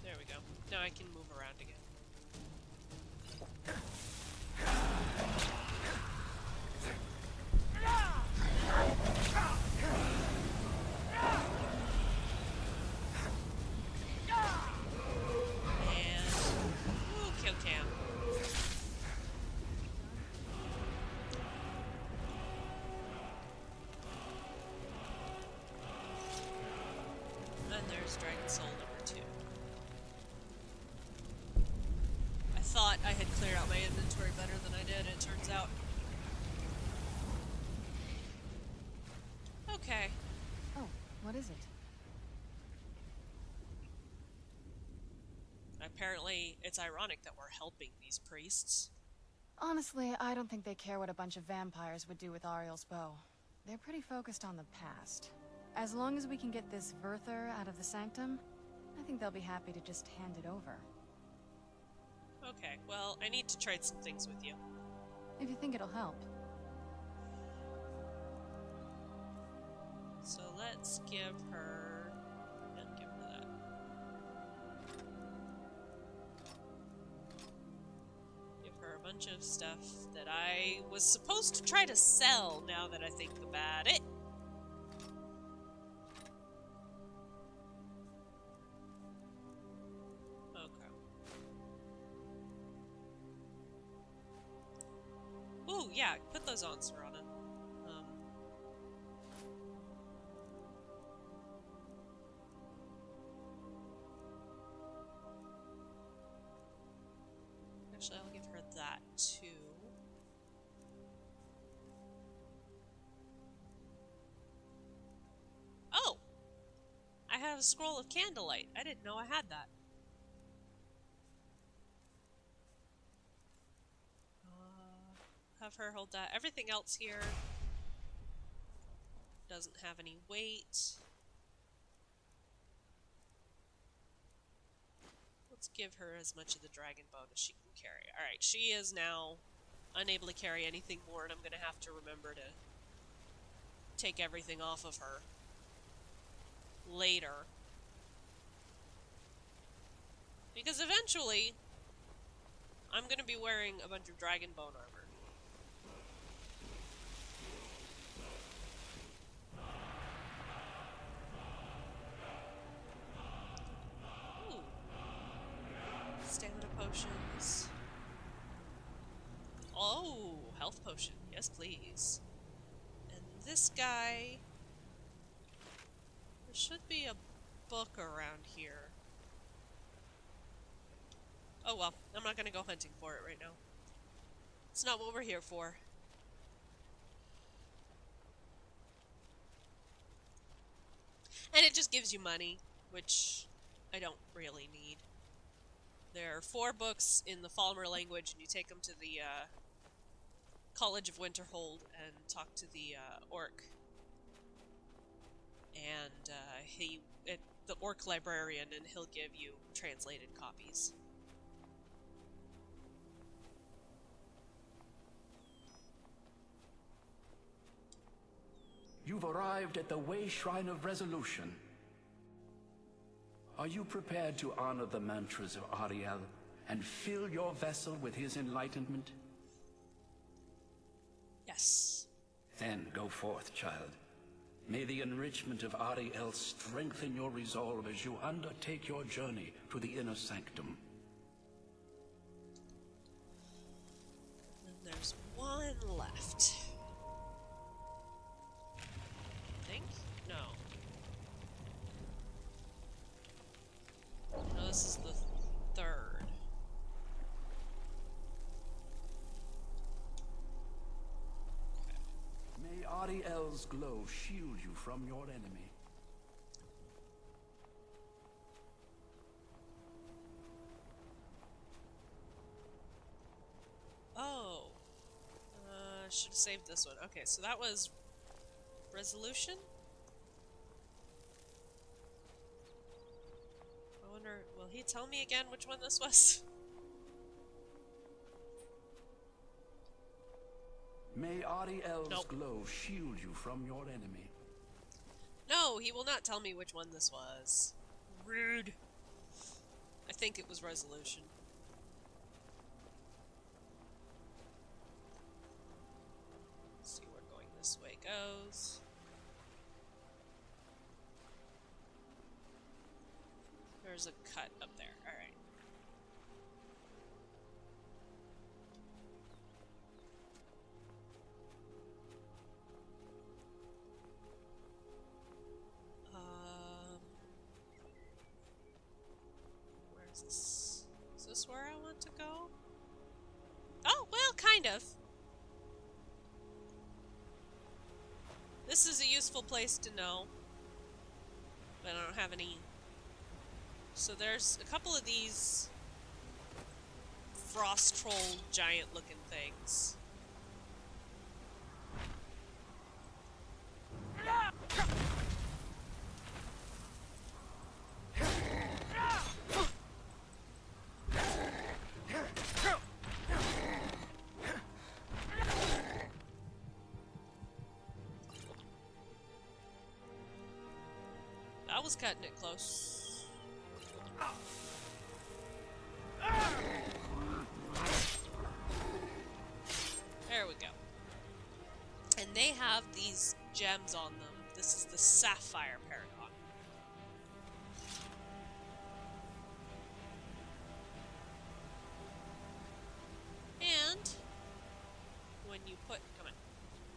Speaker 1: There we go. Now I can move around again. And... Ooh, kill cam. And there's Dragon Soul number 2. I thought I had cleared out my inventory better than I did, it turns out. Okay.
Speaker 2: Oh, what is it?
Speaker 1: apparently it's ironic that we're helping these priests.
Speaker 2: Honestly, I don't think they care what a bunch of vampires would do with Auriel's bow. They're pretty focused on the past. As long as we can get this Werther out of the Sanctum, I think they'll be happy to just hand it over.
Speaker 1: Okay, well, I need to trade some things with you.
Speaker 2: If you think it'll help.
Speaker 1: So let's give her... and give her that. Give her a bunch of stuff that I was supposed to try to sell, now that I think about it. Ooh, yeah, put those on, Serana. Actually, I'll give her that, too. Oh! I have a scroll of candlelight. I didn't know I had that. Have her hold that. Everything else here doesn't have any weight. Let's give her as much of the dragon bone as she can carry. Alright, she is now unable to carry anything more, and I'm gonna have to remember to take everything off of her later. Because eventually, I'm gonna be wearing a bunch of dragon bone armor. Stamina potions. Oh, health potion. Yes, please. And this guy... There should be a book around here. Oh well, I'm not gonna go hunting for it right now. It's not what we're here for. And it just gives you money, which I don't really need. There are 4 books in the Falmer language, and you take them to the College of Winterhold and talk to the orc. And the orc librarian, and he'll give you translated copies.
Speaker 5: You've arrived at the Way Shrine of Resolution. Are you prepared to honor the mantras of Auriel and fill your vessel with his enlightenment?
Speaker 1: Yes.
Speaker 5: Then go forth, child. May the enrichment of Auriel strengthen your resolve as you undertake your journey to the inner sanctum.
Speaker 1: And there's one left. I think? No. No, this is the 3rd.
Speaker 5: May Auriel's glow shield you from your enemy.
Speaker 1: Oh. Should have saved this one. Okay, so that was resolution? I wonder, will he tell me again which one this was?
Speaker 5: May Auriel's
Speaker 1: Nope.
Speaker 5: glow shield you from your enemy.
Speaker 1: No, he will not tell me which one this was. Rude. I think it was resolution. Let's see where going this way goes. There's a cut up there. Alright. Where's this? Is this where I want to go? Oh, well, kind of. This is a useful place to know. But I don't have any... So there's a couple of these frost troll giant looking things. That was cutting it close. There we go. And they have these gems on them. This is the Sapphire Paragon. And when you put, come on,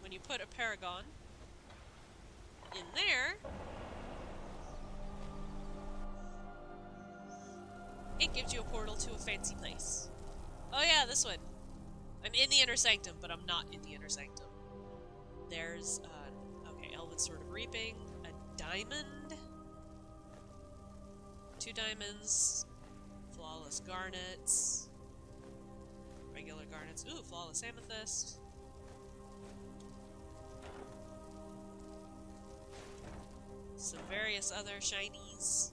Speaker 1: when you put a Paragon in there, it gives you a portal to a fancy place. Oh yeah, this one. I'm in the Inner Sanctum, but I'm not in the Inner Sanctum. There's, okay, Elven Sword of Reaping, a diamond, 2 diamonds, flawless garnets, regular garnets, ooh, flawless amethyst, some various other shinies.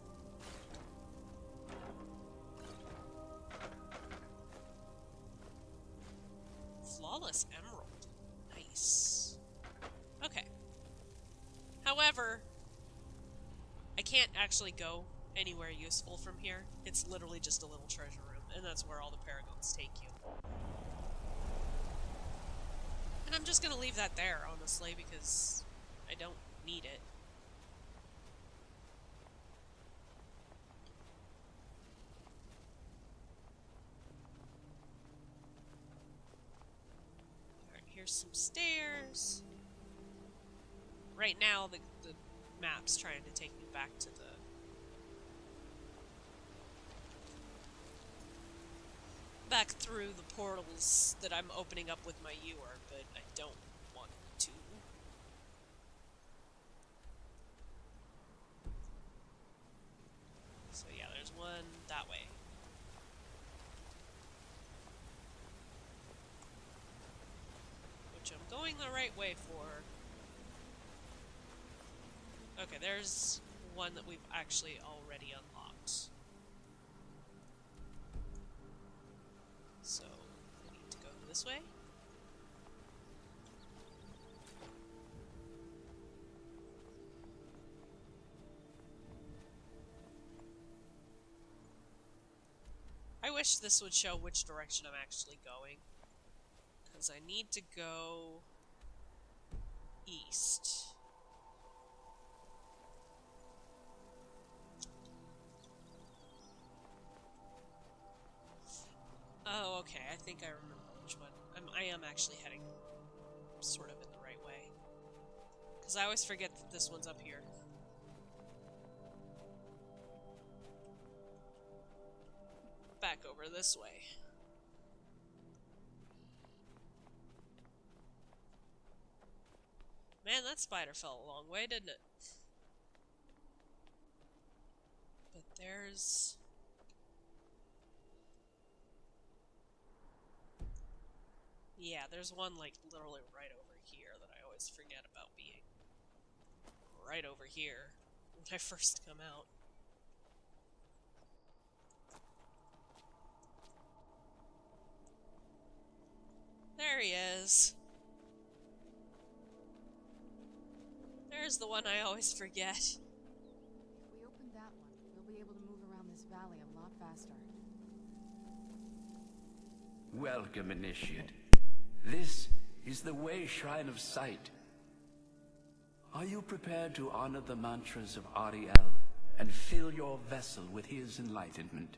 Speaker 1: Flawless emerald. Nice. Okay. However, I can't actually go anywhere useful from here. It's literally just a little treasure room, and that's where all the paragons take you. And I'm just gonna leave that there, honestly, because I don't need it. Here's some stairs. Right now, the map's trying to take me back to the... back through the portals that I'm opening up with my ewer, but I don't want to. So yeah, there's one that way. Which I'm going the right way for. Okay, there's one that we've actually already unlocked. So, we need to go this way. I wish this would show which direction I'm actually going. Because I need to go east. Oh, okay, I think I remember which one. I am actually heading sort of in the right way. Because I always forget that this one's up here. Back over this way. Man, that spider fell a long way, didn't it? But there's... yeah, there's one, like, literally right over here that I always forget about being right over here when I first come out. There he is. There's the one I always forget.
Speaker 2: If we open that one, we'll be able to move around this valley a lot faster.
Speaker 5: Welcome, Initiate. This is the Way Shrine of Sight. Are you prepared to honor the mantras of Auriel and fill your vessel with his enlightenment?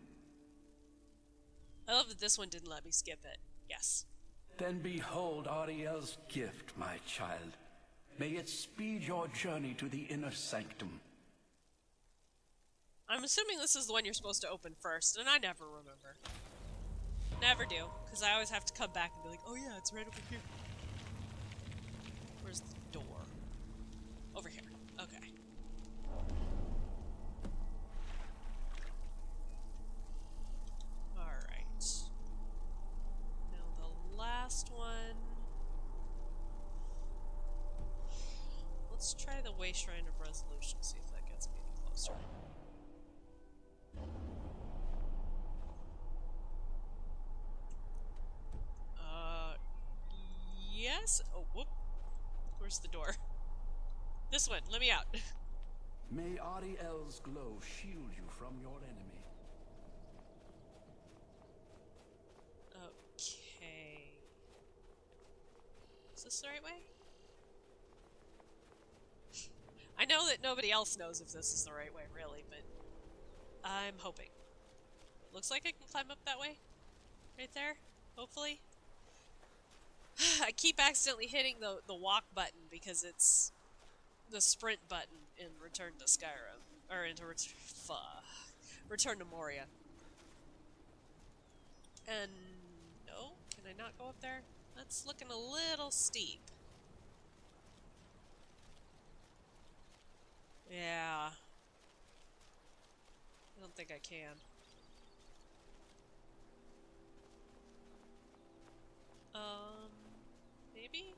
Speaker 1: I love that this one didn't let me skip it. Yes.
Speaker 5: Then behold Auriel's gift, my child. May it speed your journey to the Inner Sanctum.
Speaker 1: I'm assuming this is the one you're supposed to open first, and I never remember. Never do, because I always have to come back and be like, oh yeah, it's right over here. Where's the door? Over here. Okay. Alright. Let's try the Way Shrine of Resolution, see if that gets me any closer. Yes? Oh, whoop. Where's the door? This one, let me out.
Speaker 5: May Auriel's glow shield you from your enemy.
Speaker 1: Okay. Is this the right way? I know that nobody else knows if this is the right way, really, but I'm hoping. Looks like I can climb up that way. Right there, hopefully. I keep accidentally hitting the walk button because it's the sprint button in Return to Skyrim. Or into Return to Moria. And no, can I not go up there? That's looking a little steep. Yeah. I don't think I can. Maybe?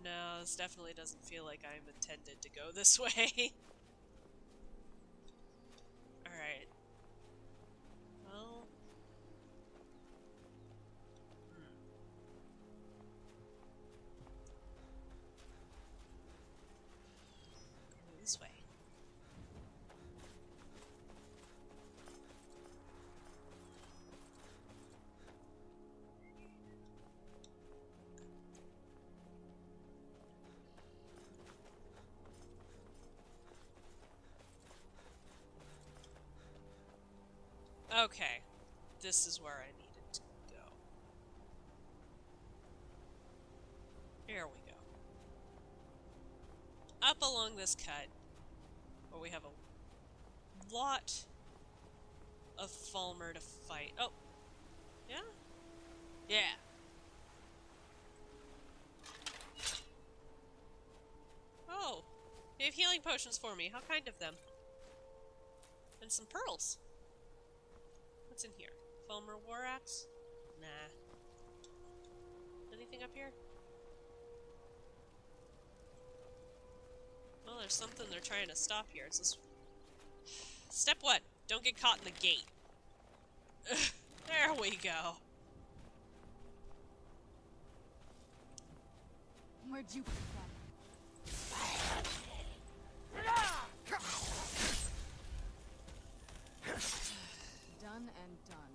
Speaker 1: No, this definitely doesn't feel like I'm intended to go this way. Alright. Well... Go this way. Okay, this is where I needed to go. Here we go. Up along this cut, where we have a lot of Falmer to fight. Oh, yeah? Yeah. Oh, you have healing potions for me. How kind of them. And some pearls. What's in here? Falmer War Axe? Nah. Anything up here? Well, there's something they're trying to stop here. It's this... Step 1. Don't get caught in the gate. There we go.
Speaker 2: Where'd you come from? Done and done.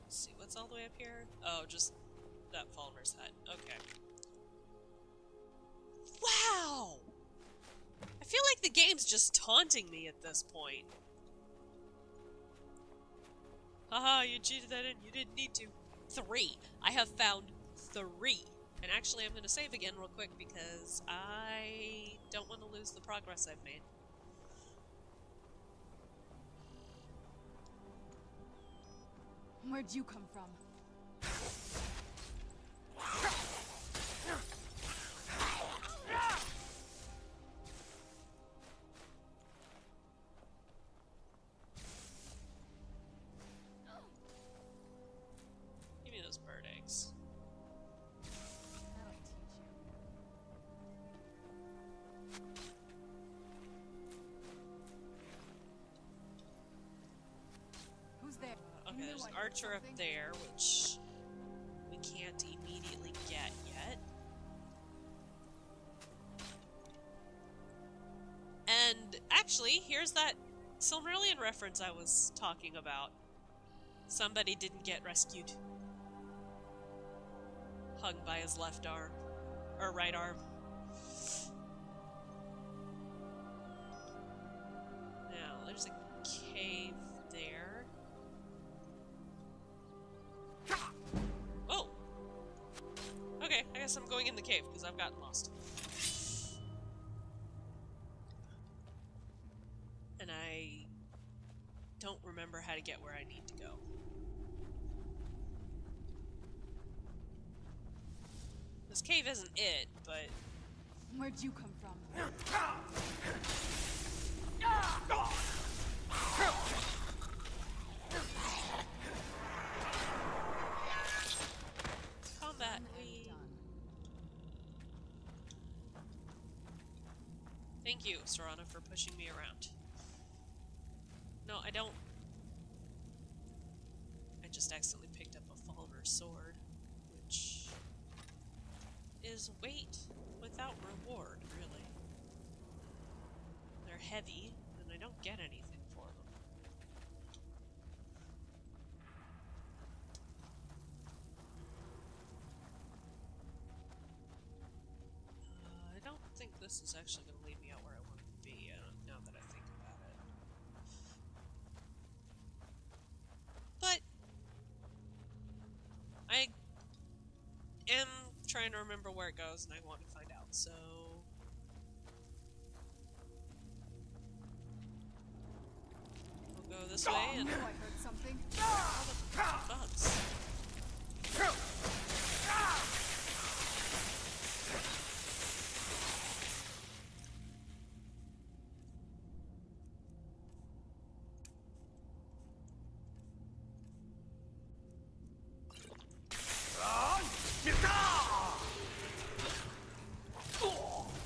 Speaker 1: Let's see, what's all the way up here? Oh, just that Falmer's hut. Okay. Wow! I feel like the game's just taunting me at this point. Haha, you cheated that in. You didn't need to. 3. I have found 3. And actually, I'm going to save again real quick because I don't want to lose the progress I've made.
Speaker 2: Where'd you come from?
Speaker 1: Give me those bird eggs.
Speaker 2: That'll teach you. Who's there?
Speaker 1: Okay,
Speaker 2: You
Speaker 1: there's
Speaker 2: knew
Speaker 1: an
Speaker 2: I heard
Speaker 1: archer up
Speaker 2: something?
Speaker 1: there, which we can't immediately get yet. And actually, here's that Silmarillion reference I was talking about. Somebody didn't get rescued. Hung by his left arm. Or right arm. Now, there's a cave there. Oh! Okay, I guess I'm going in the cave, because I've gotten lost. And I don't remember how to get where I need to go. This cave isn't it, but...
Speaker 2: Where'd you come from?
Speaker 1: Thank you, Serana, for pushing me around. No, I don't. I just accidentally picked up a Falmer sword, which is weight without reward, really. They're heavy, and I don't get anything for them. I don't think this is actually going to lead me out where I want to be, now that I think about it. But I am trying to remember where it goes, and I want to find out, so... We'll go this way, and...
Speaker 2: Oh, I heard something.
Speaker 1: Bugs.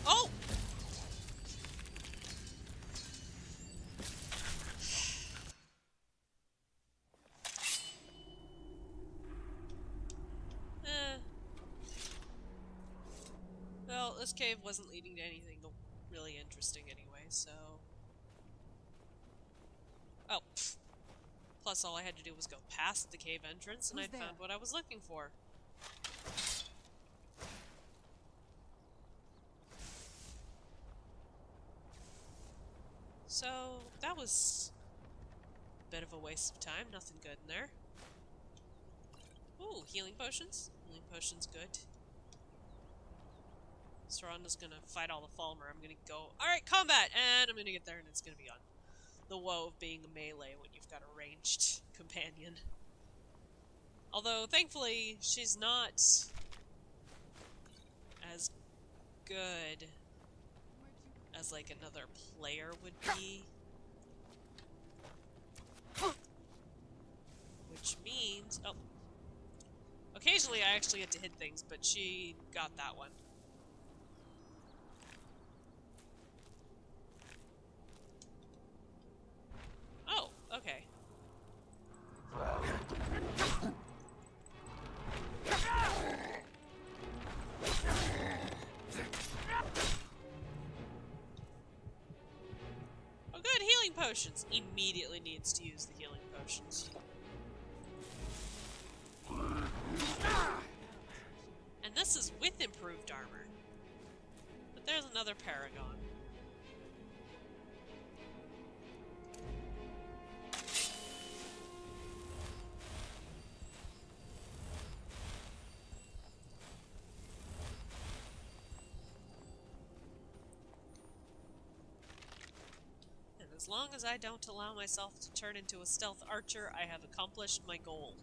Speaker 1: Oh! Well, this cave wasn't leading to anything really interesting anyway, so... Oh. Plus, all I had to do was go past the cave entrance, and
Speaker 2: Who's
Speaker 1: I'd
Speaker 2: there?
Speaker 1: found what I was looking for. So, that was a bit of a waste of time. Nothing good in there. Ooh, healing potions. Healing potions, good. Serana's gonna fight all the Falmer. I'm gonna go, alright, combat! And I'm gonna get there and it's gonna be on. The woe of being a melee when you've got a ranged companion. Although, thankfully, she's not as good as, like, another player would be. Which means... Oh. Occasionally I actually get to hit things, but she got that one. Oh, okay. Oh good, healing potions! Immediately needs to use the healing potions. And this is with improved armor. But there's another Paragon. And as long as I don't allow myself to turn into a stealth archer, I have accomplished my goal.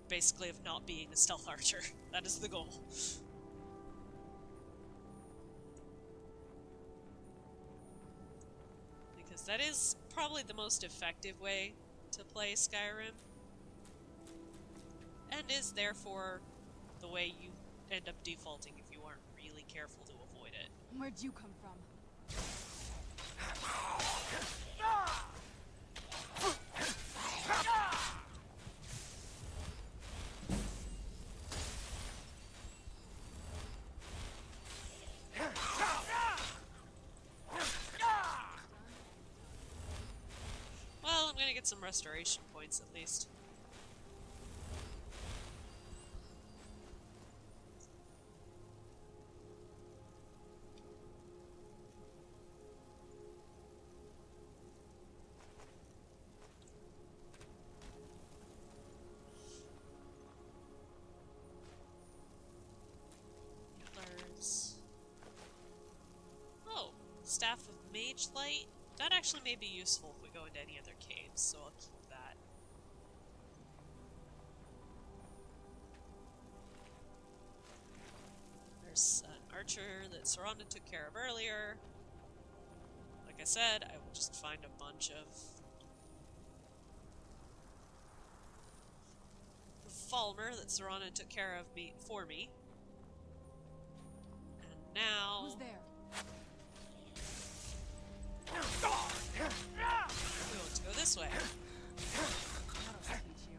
Speaker 1: Basically of not being a stealth archer. That is the goal. Because that is probably the most effective way to play Skyrim. And is therefore the way you end up defaulting if you aren't really careful to avoid it.
Speaker 2: Where'd you come from?
Speaker 1: Well, I'm gonna get some restoration points at least. Antlers. Oh, Staff of Mage Light. That actually may be useful if we go into any other caves, so I'll keep that. There's an archer that Serana took care of earlier. Like I said, I will just find a bunch of the Falmer that Serana took care of for me. And now.
Speaker 2: Who's there?
Speaker 1: We want to go this way.
Speaker 2: That'll teach you.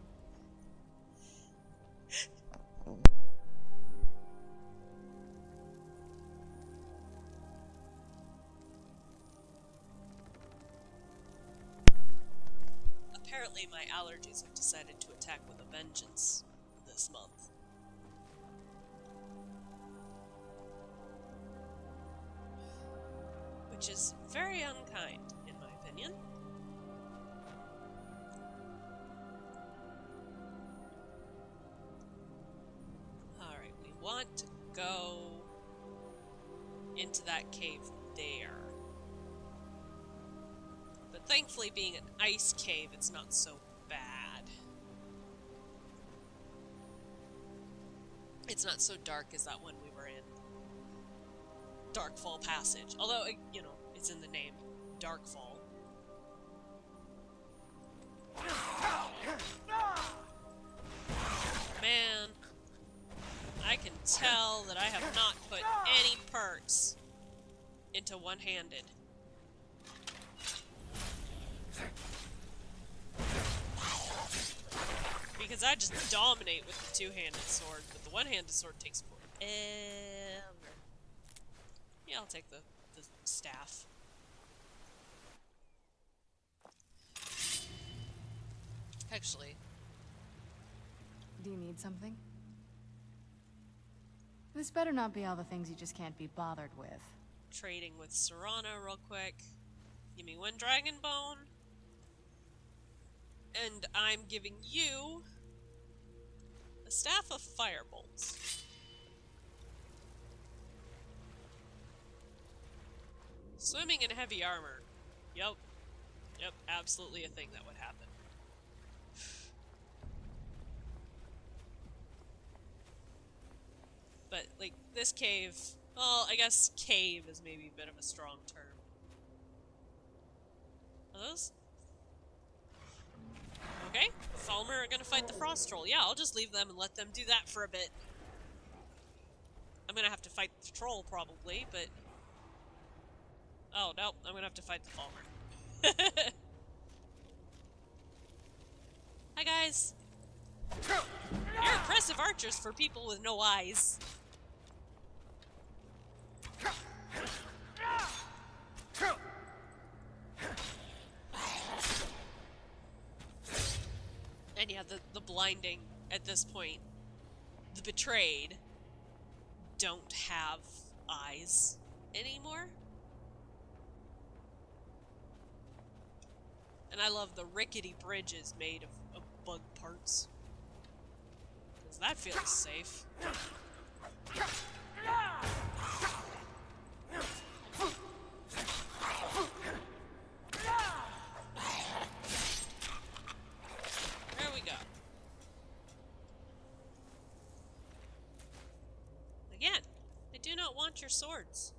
Speaker 1: Apparently my allergies have decided to attack with a vengeance this month. Which is very unkind, in my opinion. Alright, we want to go into that cave there. But thankfully, being an ice cave, it's not so bad. It's not so dark as that one we were in. Darkfall Passage. Although, you know, it's in the name. Darkfall. Man, I can tell that I have not put any perks into one-handed. Because I just dominate with the two-handed sword, but the one-handed sword takes forever. Yeah, I'll take the staff. Actually,
Speaker 2: Do you need something? This better not be all the things you just can't be bothered with.
Speaker 1: trading with Serana real quick. Give me one dragon bone. And I'm giving you a staff of firebolts. Swimming in heavy armor. Yep. Yep, absolutely a thing that would happen. But, like, this cave... Well, I guess cave is maybe a bit of a strong term. Are those? Okay, Falmer are gonna fight the Frost Troll. Yeah, I'll just leave them and let them do that for a bit. I'm gonna have to fight the troll, probably, but... Oh, no, I'm gonna have to fight the Falmer. Hi, guys! You're impressive archers for people with no eyes. And yeah, the blinding at this point. The betrayed don't have eyes anymore. And I love the rickety bridges made of bug parts. Because that feels safe. There we go. Again, I do not want your swords.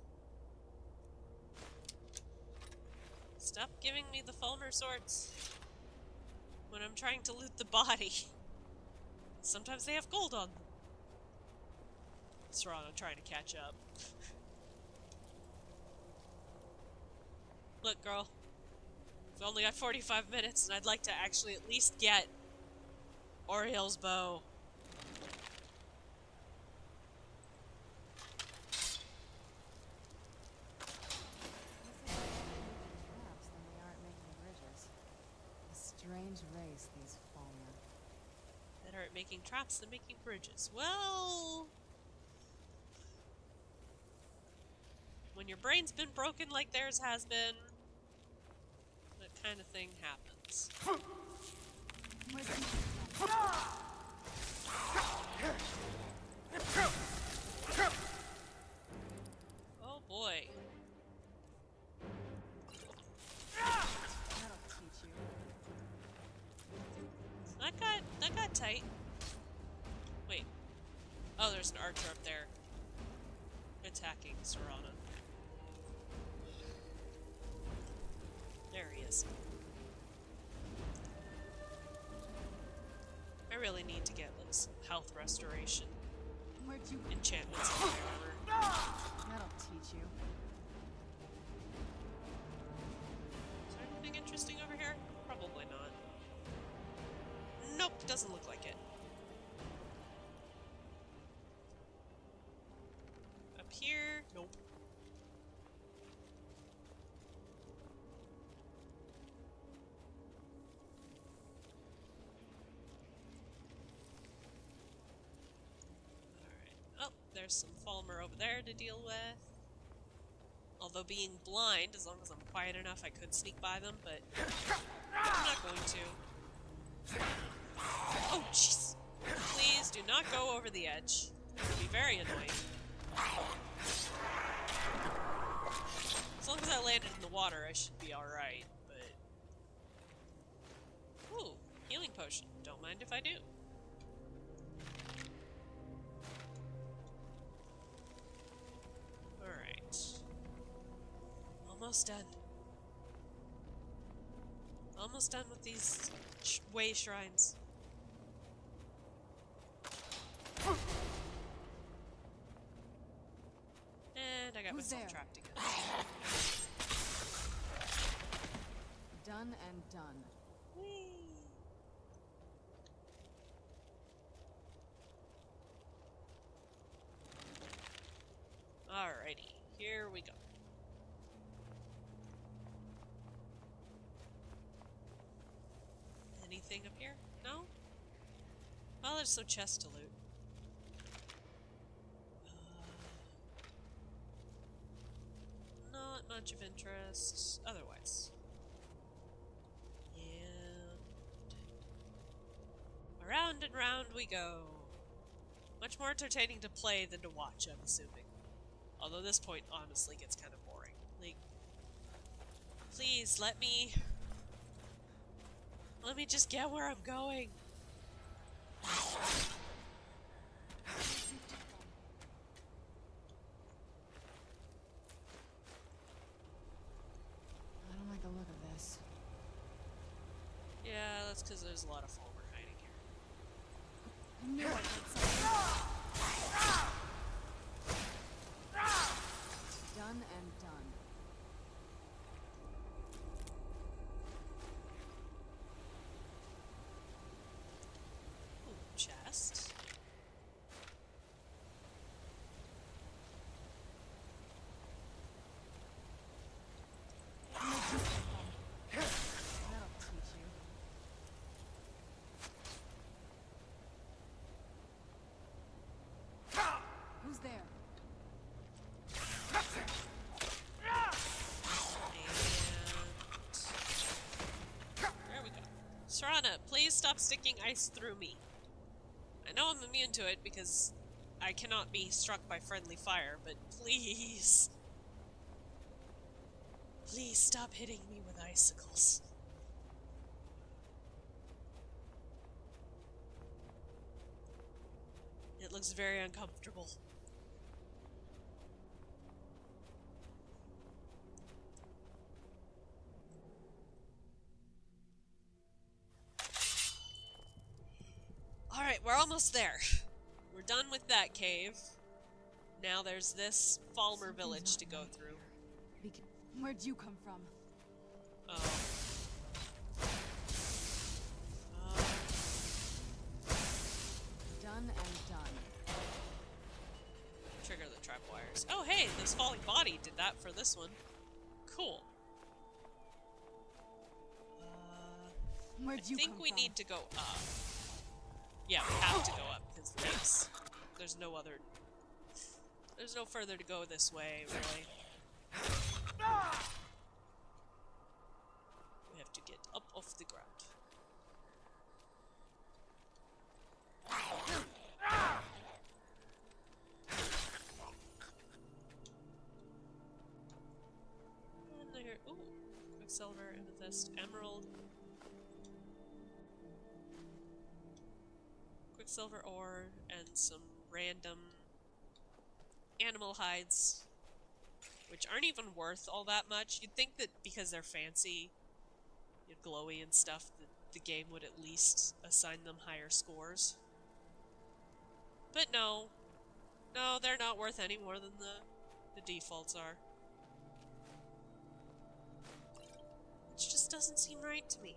Speaker 1: Stop giving me the Falmer swords when I'm trying to loot the body. Sometimes they have gold on them. Serana trying to catch up. Look, girl. We've only got 45 minutes, and I'd like to actually at least get Auriel's bow.
Speaker 2: Perhaps then they aren't making bridges. A strange race, these Falmer.
Speaker 1: That aren't making traps, they're making bridges. Well... when your brain's been broken like theirs has been, that kind of thing happens. Oh boy.
Speaker 2: That'll teach you.
Speaker 1: That got tight. Wait. Oh, there's an archer up there. Attacking Serana. There he is. I really need to get like some health restoration
Speaker 2: Where'd you...
Speaker 1: enchantments in my armor.
Speaker 2: That'll teach you.
Speaker 1: Is there anything interesting over here? Probably not. Nope, doesn't look like it. Up here? Nope. Alright. Oh, there's some Falmer over there to deal with. Although being blind, as long as I'm quiet enough, I could sneak by them, but I'm not going to. Oh, jeez. Please do not go over the edge. It would be very annoying. As long as I landed in the water, I should be alright, but... Ooh, healing potion. Don't mind if I do. Alright. Almost done. Almost done with these way shrines. And I got
Speaker 2: Who's
Speaker 1: myself
Speaker 2: there?
Speaker 1: trapped again.
Speaker 2: Done and done.
Speaker 1: Whee! Alrighty, here we go. Anything up here? No? Well, there's no chest to loot. Not much of interest otherwise. And round we go. Much more entertaining to play than to watch, I'm assuming. Although this point honestly gets kind of boring. Like, please let me just get where I'm going.
Speaker 2: I don't like the look of this.
Speaker 1: Yeah, that's because there's a lot of Falmer hiding here.
Speaker 2: I knew I heard something. Done and done.
Speaker 1: Ooh, chest.
Speaker 2: That'll teach you. Who's there?
Speaker 1: And there we go. Serana, please stop sticking ice through me. I know I'm immune to it because I cannot be struck by friendly fire, but please. Please stop hitting me with icicles. It looks very uncomfortable. Alright, we're almost there. We're done with that cave. Now there's this Falmer village to go through.
Speaker 2: Where'd you come from?
Speaker 1: Oh.
Speaker 2: Done and done.
Speaker 1: Trigger the trap wires. Oh hey, this falling body did that for this one. Cool. I
Speaker 2: Where'd you come
Speaker 1: think we
Speaker 2: from?
Speaker 1: need to go up. Yeah, we have to go up because there's no other. There's no further to go this way, really. We have to get up off the ground. And there, ooh, Quicksilver, Amethyst, Emerald. Quicksilver ore and some random animal hides, which aren't even worth all that much. You'd think that because they're fancy, glowy and stuff, that the game would at least assign them higher scores. But no. No, they're not worth any more than the defaults are. Which just doesn't seem right to me.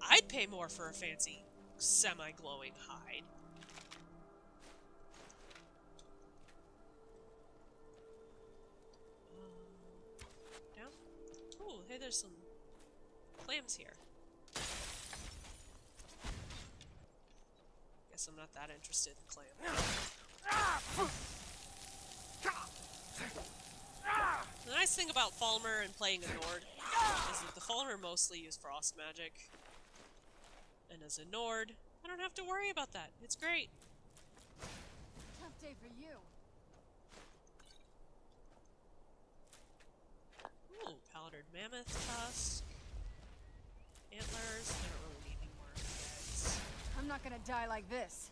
Speaker 1: I'd pay more for a fancy, semi-glowing hide. Down? Oh, hey, there's some clams here. Guess I'm not that interested in clams. The nice thing about Falmer and playing a Nord is that the Falmer mostly use frost magic. And as a Nord, I don't have to worry about that. It's great.
Speaker 2: Tough day for you.
Speaker 1: Ooh, powdered mammoth tusk. Antlers. I don't really need any more eggs.
Speaker 2: I'm not gonna die like this.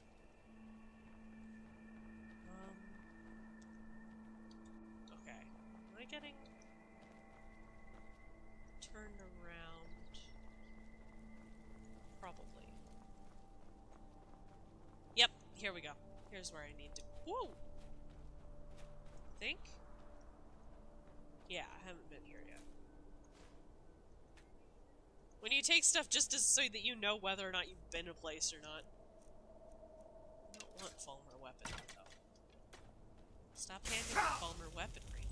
Speaker 1: Okay. Am I getting turned around? Probably. Yep, here we go. Here's where I need to... Whoa! Think? Yeah, I haven't been here yet. When you take stuff just to so that you know whether or not you've been a place or not. I don't want Falmer weapon, though. Stop handing me Falmer weaponry.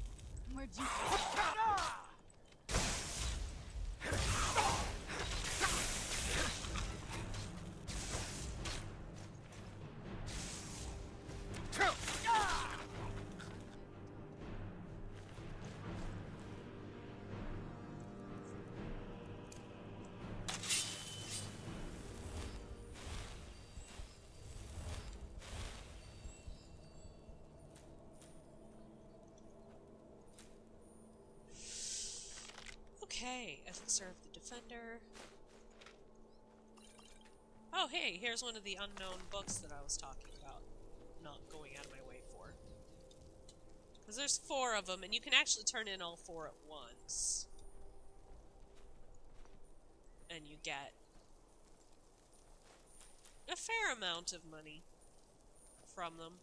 Speaker 2: Where'd you
Speaker 1: Okay, Elixir of the Defender. Oh, hey, here's one of the unknown books that I was talking about. Not going out of my way for. Because there's 4 of them, and you can actually turn in all 4 at once. And you get a fair amount of money from them.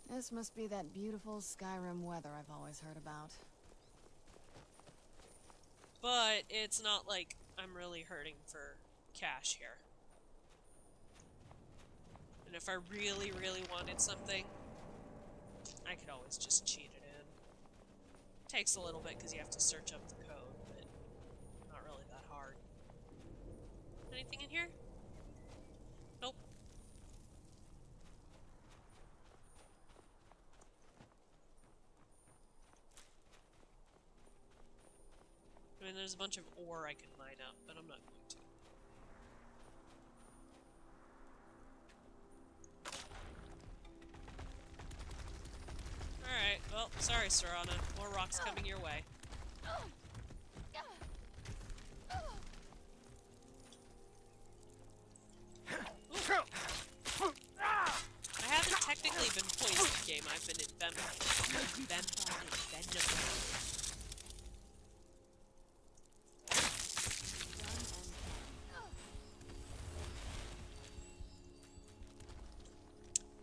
Speaker 2: This must be that beautiful Skyrim weather I've always heard about.
Speaker 1: But it's not like I'm really hurting for cash here. And if I really, really wanted something, I could always just cheat it in. Takes a little bit because you have to search up the code, but not really that hard. Anything in here? Nope. I mean, there's a bunch of ore I can mine up, but I'm not going to. Alright, well, sorry, Serana. More rocks coming your way. Ooh. I haven't technically been poisoned, game. I've been envenomed.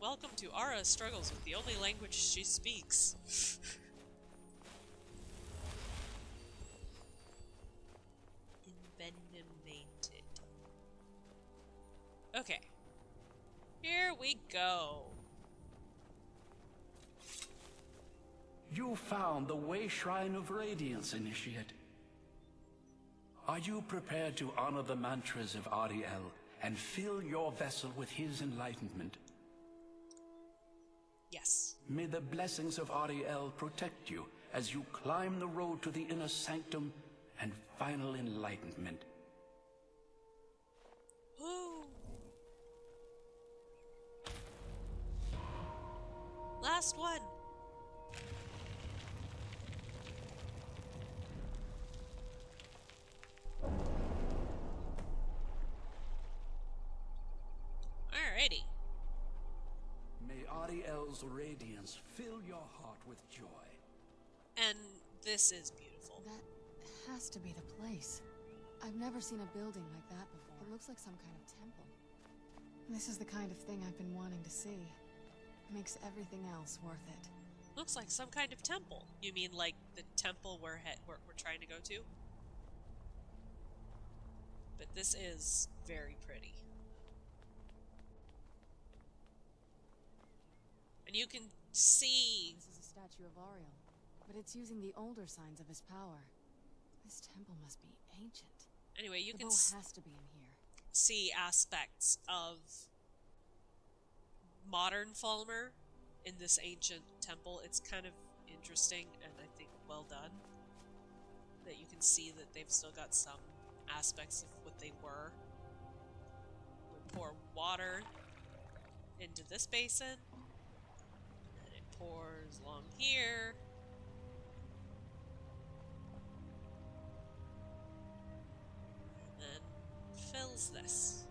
Speaker 1: Welcome to Ara's struggles with the only language she speaks. Envenomated. Okay. Here we go.
Speaker 5: You found the Way Shrine of Radiance, Initiate. Are you prepared to honor the mantras of Auriel and fill your vessel with his enlightenment?
Speaker 1: Yes.
Speaker 5: May the blessings of Auriel protect you as you climb the road to the inner sanctum and final enlightenment.
Speaker 1: Woo. Last one. Alrighty.
Speaker 5: May Auriel's radiance fill your heart with joy.
Speaker 1: And this is beautiful.
Speaker 2: That has to be the place. I've never seen a building like that before. It looks like some kind of temple. This is the kind of thing I've been wanting to see. Makes everything else worth it.
Speaker 1: Looks like some kind of temple. You mean like the temple we're trying to go to? But this is very pretty. And you can see...
Speaker 2: This is a statue of Auriel, but it's using the older signs of his power. This temple must be ancient.
Speaker 1: Anyway, you
Speaker 2: the
Speaker 1: can
Speaker 2: bow has to be in here.
Speaker 1: see aspects of modern Falmer in this ancient temple. It's kind of interesting and I think well done. That you can see that they've still got some aspects of what they were. We pour water into this basin, and it pours along here. And then fills this.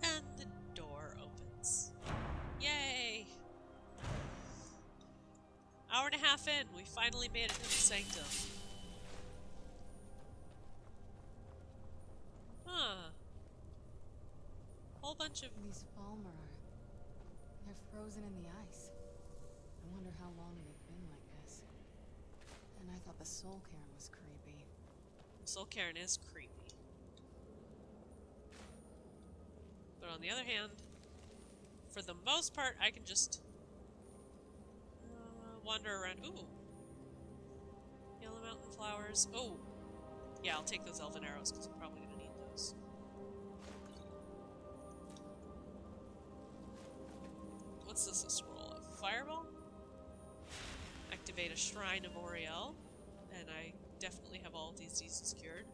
Speaker 1: And the door opens. Yay! Hour and a half in, we finally made it to the sanctum. Huh. Whole bunch of...
Speaker 2: These Falmer they're frozen in the ice. I wonder how long they've been like this. And I thought the Soul Cairn was creepy.
Speaker 1: Soul Cairn is creepy. But on the other hand, for the most part, I can just wander around. Ooh. Yellow mountain flowers. Oh. Yeah, I'll take those elven arrows because I'm probably going to need those. What's this? A scroll of fireball? Activate a shrine of Auriel. And I definitely have all of these secured.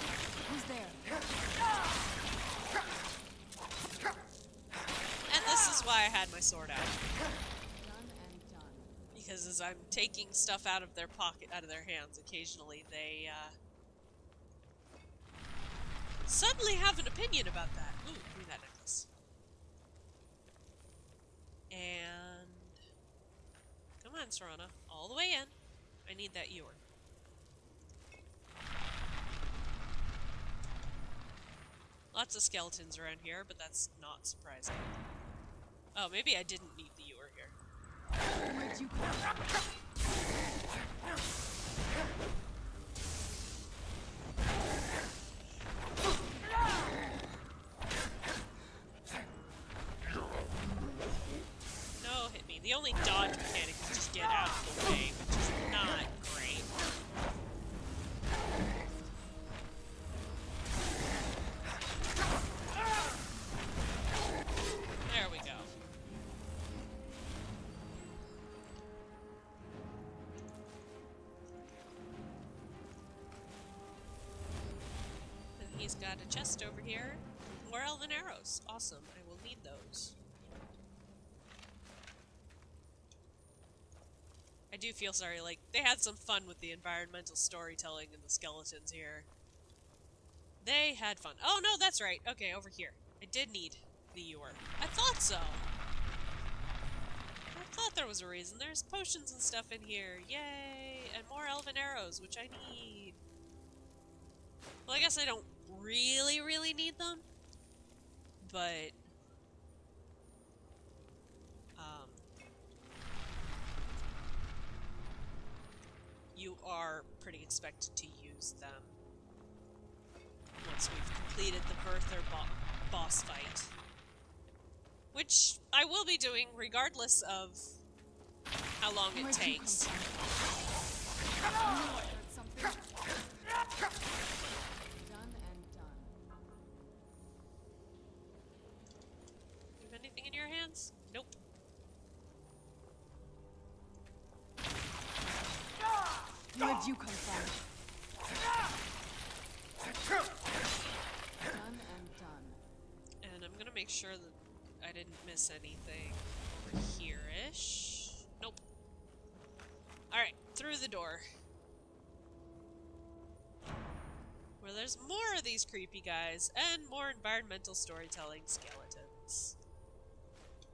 Speaker 2: Who's there?
Speaker 1: And this is why I had my sword out.
Speaker 2: Done and done.
Speaker 1: Because as I'm taking stuff out of their pocket, out of their hands, occasionally they, suddenly have an opinion about that. Ooh, give me that necklace. And... come on, Serana. All the way in. I need that ewer. Lots of skeletons around here, but that's not surprising. Oh, maybe I didn't need the ewer here.
Speaker 2: Where'd you come from?
Speaker 1: No, hit me. The only dodge mechanic is just get out of the way, which is not great. There we go. And he's got a chest over here. More elven arrows. Awesome. I will need those. I do feel sorry, like, they had some fun with the environmental storytelling and the skeletons here. They had fun. Oh, no, that's right. Okay, over here. I did need the ewer. I thought so. I thought there was a reason. There's potions and stuff in here. Yay! And more elven arrows, which I need. Well, I guess I don't really need them. But... you are pretty expected to use them once we've completed the Verther boss fight. Which I will be doing regardless of how long it takes.
Speaker 2: Done and done.
Speaker 1: You have anything in your hands? Nope.
Speaker 2: Where'd you come from? Done and done.
Speaker 1: And I'm gonna make sure that I didn't miss anything over here-ish. Nope. Alright, through the door. Where there's more of these creepy guys, and more environmental storytelling skeletons.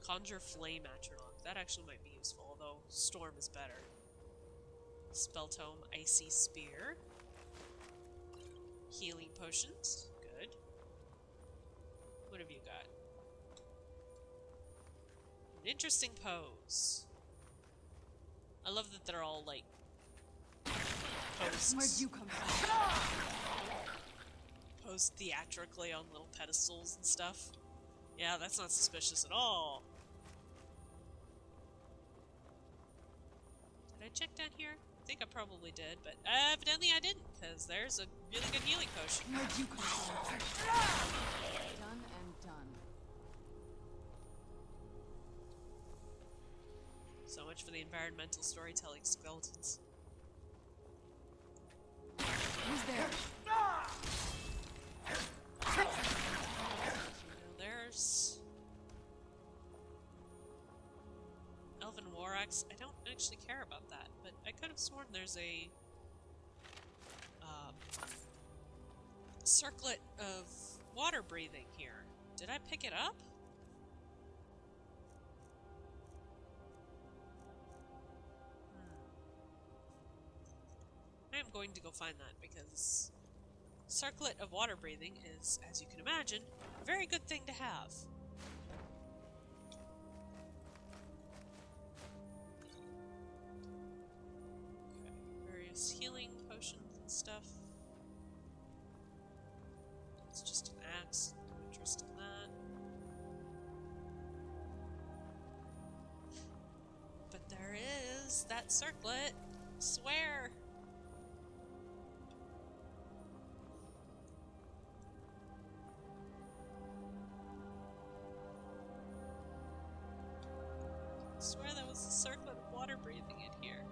Speaker 1: Conjure flame atronach. That actually might be useful, although Storm is better. Spell Tome, Icy Spear. Healing Potions. Good. What have you got? An interesting pose. I love that they're all, like, posed.
Speaker 2: Where'd you come from?
Speaker 1: Posed theatrically on little pedestals and stuff. Yeah, that's not suspicious at all. Did I check down here? I think I probably did, but evidently I didn't, because there's a really good healing potion.
Speaker 2: Where'd you come from? Done and done.
Speaker 1: So much for the environmental storytelling skeletons.
Speaker 2: Who's there?
Speaker 1: There's Elven War Axe. I don't actually care about that, but I could have sworn there's a circlet of water breathing here. Did I pick it up? I am going to go find that because circlet of water breathing is, as you can imagine, a very good thing to have. Okay, various healing potions and stuff. It's just an axe, no interest in that. But there is that circlet, I swear. I swear there was a circlet of water breathing in here.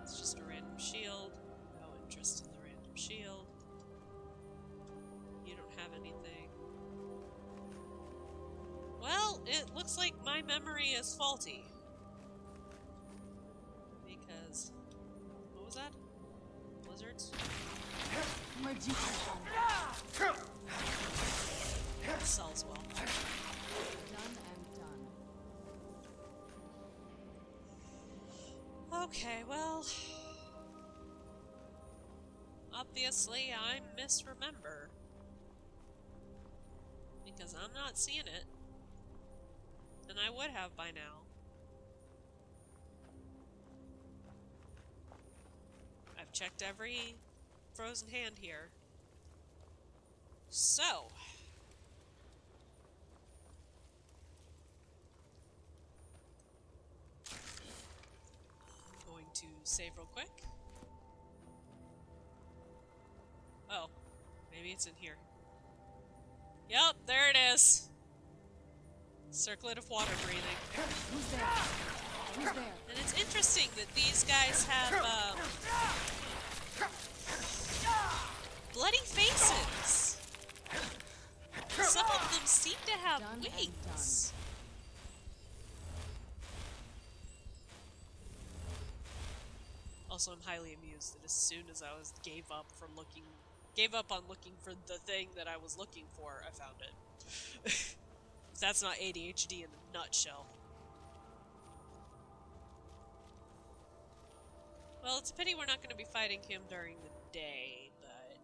Speaker 1: It's just a random shield. No interest in the random shield. You don't have anything. Well, it looks like my memory is faulty. Because... what was that? Blizzards?
Speaker 2: Where'd you come from?
Speaker 1: Sells well.
Speaker 2: Done and done.
Speaker 1: Okay, well... obviously I misremember. Because I'm not seeing it. And I would have by now. I've checked every frozen hand here. So... I'm going to save real quick. Oh, maybe it's in here. Yup, there it is. Circlet of water breathing.
Speaker 2: Who's there? Who's there?
Speaker 1: And it's interesting that these guys have bloody faces. And some of them seem to have
Speaker 2: Done and
Speaker 1: wings. Also, I'm highly amused that as soon as I gave up on looking for the thing that I was looking for, I found it. That's not ADHD in a nutshell. Well, it's a pity we're not going to be fighting him during the day, but...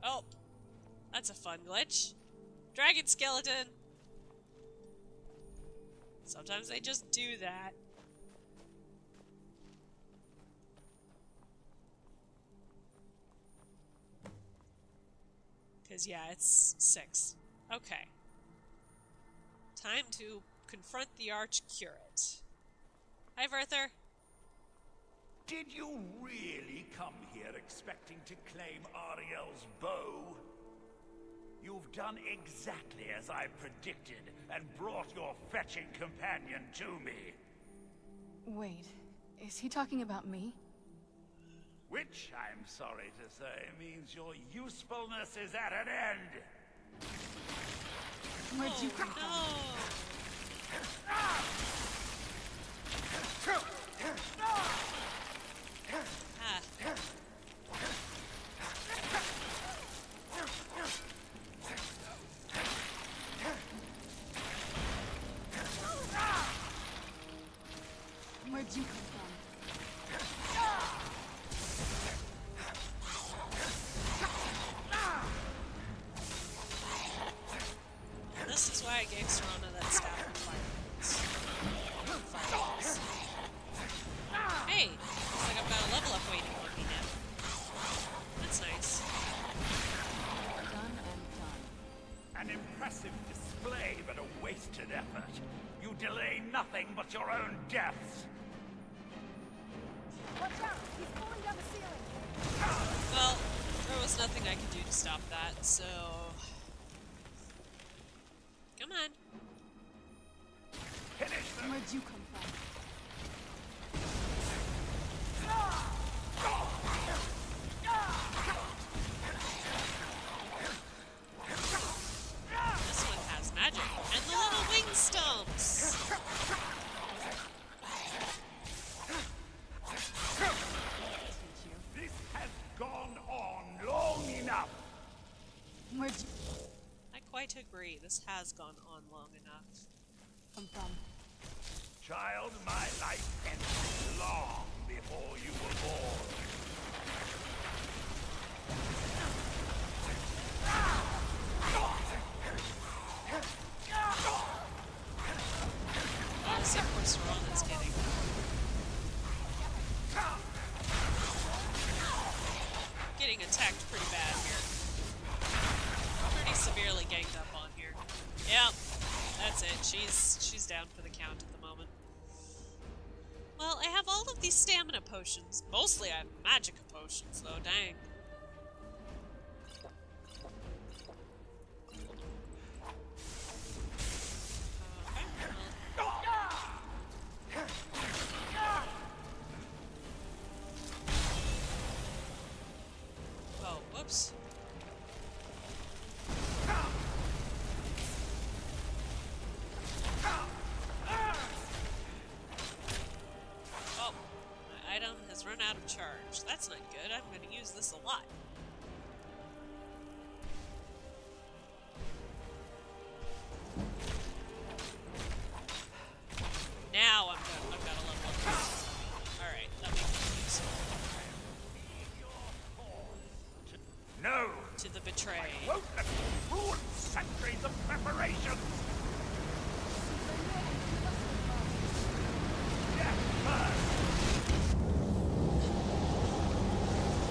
Speaker 1: oh! That's a fun glitch. Dragon skeleton! Sometimes they just do that. Because, yeah, it's 6. Okay. Time to confront the Arch-Curate. Hi, Verther.
Speaker 6: Did you really come here expecting to claim Auriel's bow? You've done exactly as I predicted and brought your fetching companion to me.
Speaker 2: Wait, is he talking about me?
Speaker 6: Which, I'm sorry to say, means your usefulness is at an end.
Speaker 2: Where'd you come from? you come from?
Speaker 1: This is why I gave Serana that staff of fireballs. Hey, looks like I've got a level up waiting on me now. That's nice.
Speaker 2: Done and done.
Speaker 6: An impressive display, but a wasted effort. You delay nothing but your own deaths.
Speaker 2: Watch out! He's falling down the ceiling!
Speaker 1: Well, there was nothing I could do to stop that, so... Come on.
Speaker 6: Finish them!
Speaker 2: Where'd you come from?
Speaker 1: This one has magic. And the little wing stumps!
Speaker 6: This has gone on long enough.
Speaker 2: Where'd you
Speaker 1: I quite agree. This has gone on long enough.
Speaker 2: come from?
Speaker 6: Child, my life ended long before you were born.
Speaker 1: Honestly, of course, Serana's getting. Getting attacked pretty bad here. Pretty severely ganged up on here. Yep, that's it. She's down for the count at the moment. Well, I have all of these stamina potions. Mostly I have magica potions, though. Dang. Oh, whoops. Oh, my item has run out of charge. That's not good. I'm going to use this a lot. Now I've got a level up. Alright, that makes it useful.
Speaker 6: No!
Speaker 1: To the betray.
Speaker 6: Won't let you ruin centuries of preparation! Death first!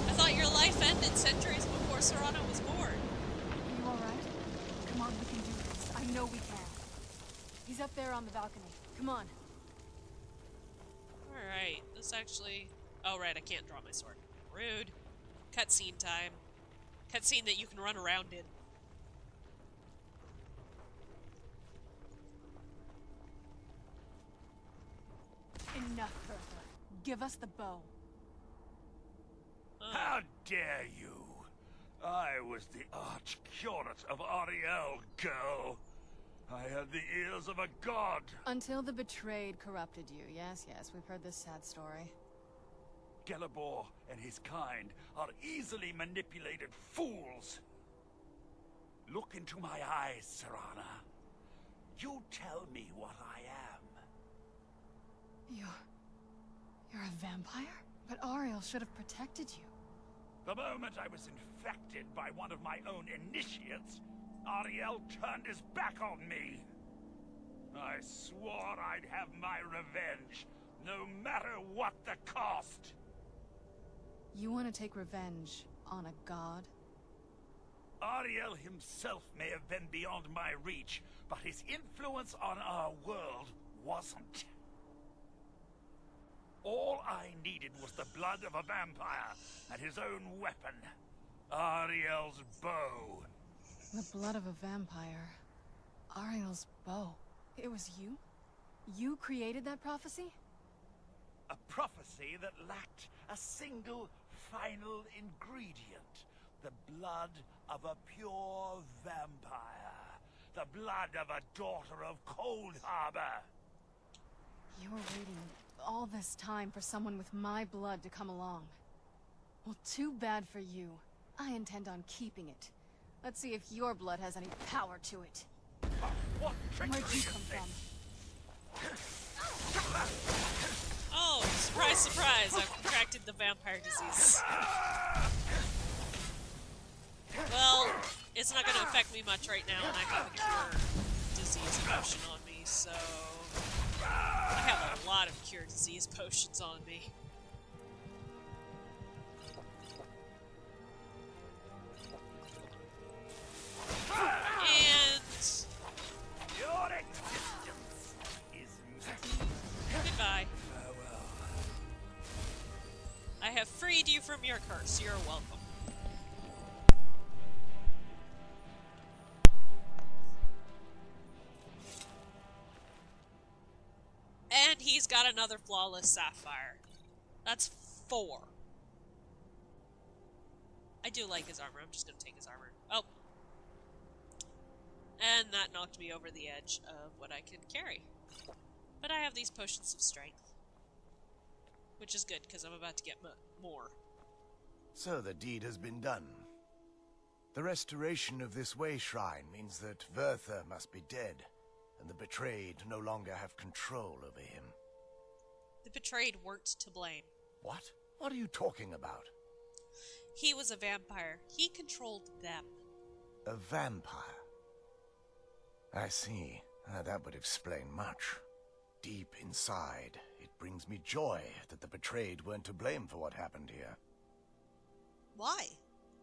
Speaker 1: I thought your life ended centuries before Serana was born.
Speaker 2: Are you alright? Come on, we can do this. I know we can. He's up there on the balcony. Come on.
Speaker 1: Alright, this actually... Oh, right, I can't draw my sword. Rude. Cutscene time. Cutscene that you can run around in.
Speaker 2: Enough, Bertha. Give us the bow.
Speaker 6: How dare you! I was the arch-curate of Auriel, girl. I had the ears of a god.
Speaker 2: Until the betrayed corrupted you. Yes, yes, we've heard this sad story.
Speaker 6: Gelabor and his kind are easily manipulated fools. Look into my eyes, Serana. You tell me what I am.
Speaker 2: You're a vampire? But Auriel should have protected you.
Speaker 6: The moment I was infected by one of my own initiates, Auriel turned his back on me. I swore I'd have my revenge, no matter what the cost.
Speaker 2: You want to take revenge on a god?
Speaker 6: Auriel himself may have been beyond my reach, but his influence on our world wasn't. All I needed was the blood of a vampire and his own weapon, Auriel's bow.
Speaker 2: The blood of a vampire. Auriel's bow. It was you? You created that prophecy?
Speaker 6: A prophecy that lacked a single final ingredient. The blood of a pure vampire. The blood of a daughter of Cold Harbor.
Speaker 2: You were waiting all this time for someone with my blood to come along. Well, too bad for you. I intend on keeping it. Let's see if your blood has any power to it.
Speaker 6: What trickery
Speaker 2: Where'd you
Speaker 6: is
Speaker 2: come
Speaker 6: this?
Speaker 2: from?
Speaker 1: Oh, Surprise, surprise, I've contracted the vampire disease. Well, it's not going to affect me much right now, and I have a cure disease potion on me, so... I have a lot of cure disease potions on me. And...
Speaker 6: Your existence is
Speaker 1: goodbye. I have freed you from your curse. You're welcome. And he's got another flawless sapphire. That's 4. I do like his armor. I'm just gonna take his armor. Oh. And that knocked me over the edge of what I can carry. But I have these potions of strength. Which is good, because I'm about to get more.
Speaker 4: So the deed has been done. The restoration of this way shrine means that Werther must be dead, and the betrayed no longer have control over him.
Speaker 1: The betrayed weren't to blame.
Speaker 4: What? What are you talking about?
Speaker 1: He was a vampire. He controlled them.
Speaker 4: A vampire? I see. That would explain much. Deep inside, it brings me joy that the betrayed weren't to blame for what happened here.
Speaker 1: Why?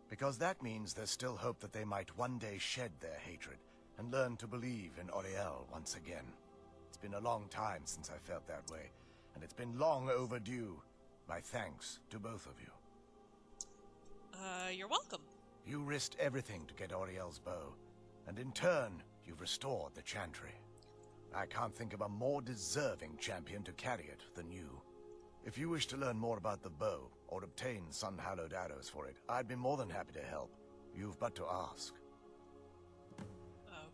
Speaker 4: Because that means there's still hope that they might one day shed their hatred and learn to believe in Auriel once again. It's been a long time since I felt that way, and it's been long overdue. My thanks to both of you.
Speaker 1: You're welcome.
Speaker 4: You risked everything to get Auriel's bow, and in turn, you've restored the Chantry. I can't think of a more deserving champion to carry it than you. If you wish to learn more about the bow, or obtain sun-hallowed arrows for it, I'd be more than happy to help. You've but to ask.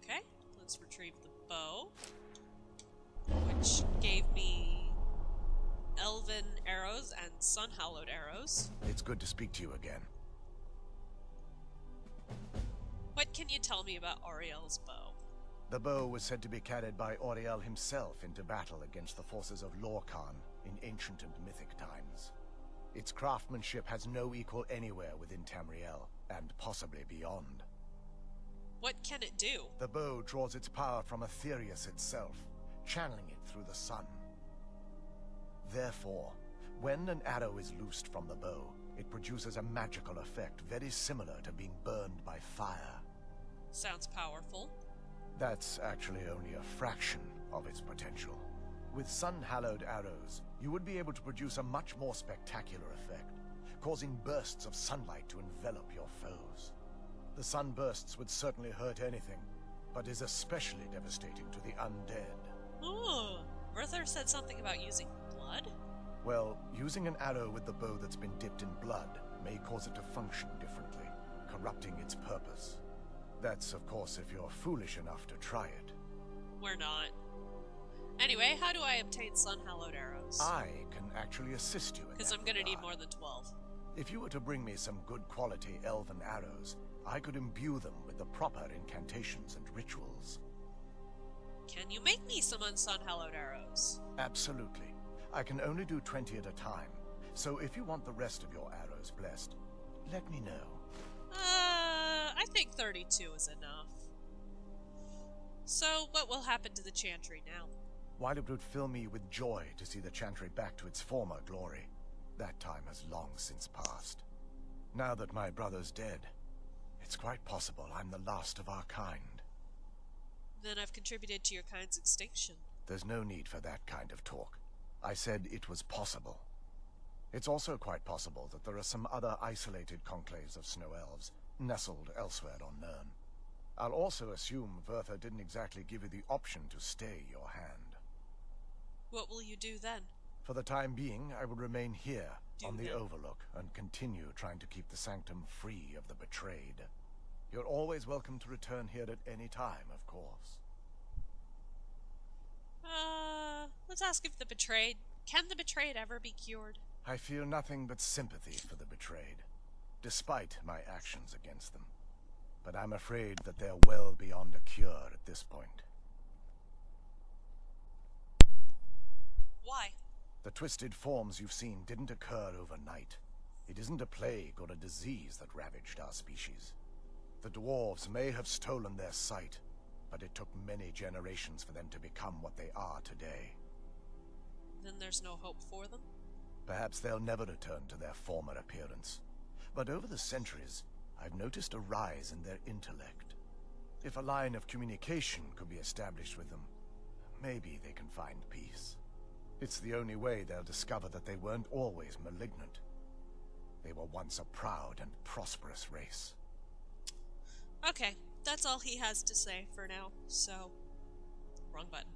Speaker 1: Okay, let's retrieve the bow, which gave me elven arrows and sun-hallowed arrows.
Speaker 4: It's good to speak to you again.
Speaker 1: What can you tell me about Auriel's bow?
Speaker 4: The bow was said to be carried by Auriel himself into battle against the forces of Lorcan in ancient and mythic times. Its craftsmanship has no equal anywhere within Tamriel, and possibly beyond.
Speaker 1: What can it do?
Speaker 4: The bow draws its power from Aetherius itself, channeling it through the sun. Therefore, when an arrow is loosed from the bow, it produces a magical effect very similar to being burned by fire.
Speaker 1: Sounds powerful.
Speaker 4: That's actually only a fraction of its potential. With sun-hallowed arrows, you would be able to produce a much more spectacular effect, causing bursts of sunlight to envelop your foes. The sunbursts would certainly hurt anything, but is especially devastating to the undead.
Speaker 1: Ooh, Werther said something about using blood?
Speaker 4: Well, using an arrow with the bow that's been dipped in blood may cause it to function differently, corrupting its purpose. That's, of course, if you're foolish enough to try it.
Speaker 1: We're not. Anyway, how do I obtain sun-hallowed arrows?
Speaker 4: I can actually assist you in that
Speaker 1: Because I'm gonna need
Speaker 4: regard.
Speaker 1: more than 12.
Speaker 4: If you were to bring me some good quality elven arrows, I could imbue them with the proper incantations and rituals.
Speaker 1: Can you make me some sun-hallowed arrows?
Speaker 4: Absolutely. I can only do 20 at a time, so if you want the rest of your arrows blessed, let me know.
Speaker 1: I think 32 is enough. So, what will happen to the Chantry now?
Speaker 4: While it would fill me with joy to see the Chantry back to its former glory, that time has long since passed. Now that my brother's dead, it's quite possible I'm the last of our kind.
Speaker 1: Then I've contributed to your kind's extinction.
Speaker 4: There's no need for that kind of talk. I said it was possible. It's also quite possible that there are some other isolated conclaves of snow elves, nestled elsewhere on Nirn. I'll also assume Werther didn't exactly give you the option to stay your hand.
Speaker 1: What will you do then?
Speaker 4: For the time being, I will remain here, on the
Speaker 1: that.
Speaker 4: Overlook, and continue trying to keep the Sanctum free of the betrayed. You're always welcome to return here at any time, of course.
Speaker 1: Let's ask if the betrayed... Can the betrayed ever be cured?
Speaker 4: I feel nothing but sympathy for the betrayed, despite my actions against them. But I'm afraid that they're well beyond a cure at this point.
Speaker 1: Why?
Speaker 4: The twisted forms you've seen didn't occur overnight. It isn't a plague or a disease that ravaged our species. The dwarves may have stolen their sight, but it took many generations for them to become what they are today.
Speaker 1: Then there's no hope for them?
Speaker 4: Perhaps they'll never return to their former appearance. But over the centuries, I've noticed a rise in their intellect. If a line of communication could be established with them, maybe they can find peace. It's the only way they'll discover that they weren't always malignant. They were once a proud and prosperous race.
Speaker 1: Okay, that's all he has to say for now, so... Wrong button.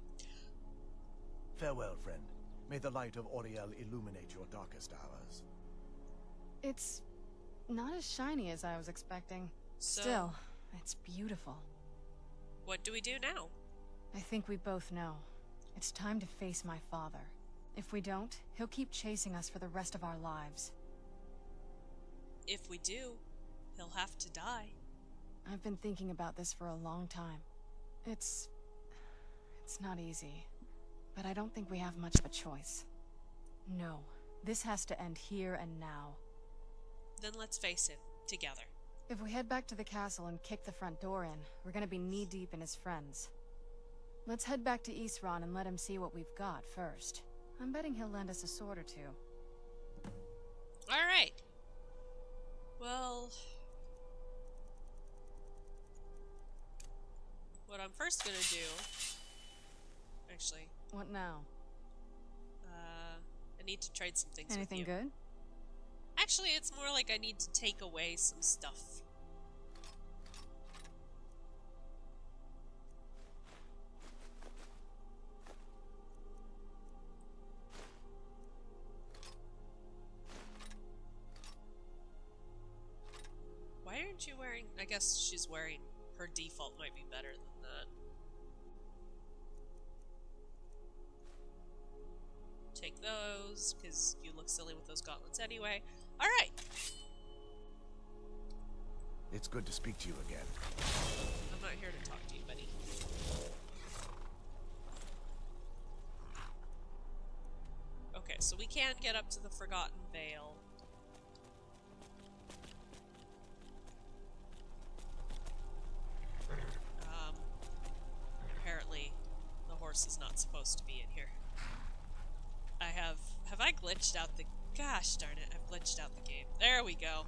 Speaker 4: Farewell, friend. May the light of Auriel illuminate your darkest hours.
Speaker 2: It's not as shiny as I was expecting.
Speaker 1: So-
Speaker 2: Still, it's beautiful.
Speaker 1: What do we do now?
Speaker 2: I think we both know. It's time to face my father. If we don't, he'll keep chasing us for the rest of our lives.
Speaker 1: If we do, he'll have to die.
Speaker 2: I've been thinking about this for a long time. It's not easy, but I don't think we have much of a choice. No, this has to end here and now.
Speaker 1: Then let's face it, together.
Speaker 2: If we head back to the castle and kick the front door in, we're gonna be knee-deep in his friends. Let's head back to Isran and let him see what we've got first. I'm betting he'll lend us a sword or two.
Speaker 1: Alright. Well... what I'm first gonna do... Actually,
Speaker 2: What now?
Speaker 1: I need to trade some things
Speaker 2: Anything
Speaker 1: with you.
Speaker 2: good?
Speaker 1: Actually, it's more like I need to take away some stuff. Why aren't you wearing... I guess she's wearing... her default might be better than that. Take those, because you look silly with those gauntlets anyway. Alright!
Speaker 4: It's good to speak to you again.
Speaker 1: I'm not here to talk to you, buddy. Okay, so we can get up to the Forgotten Vale. Apparently, the horse is not supposed to be in here. Have I glitched out the... Gosh darn it, I've glitched out the game. There we go.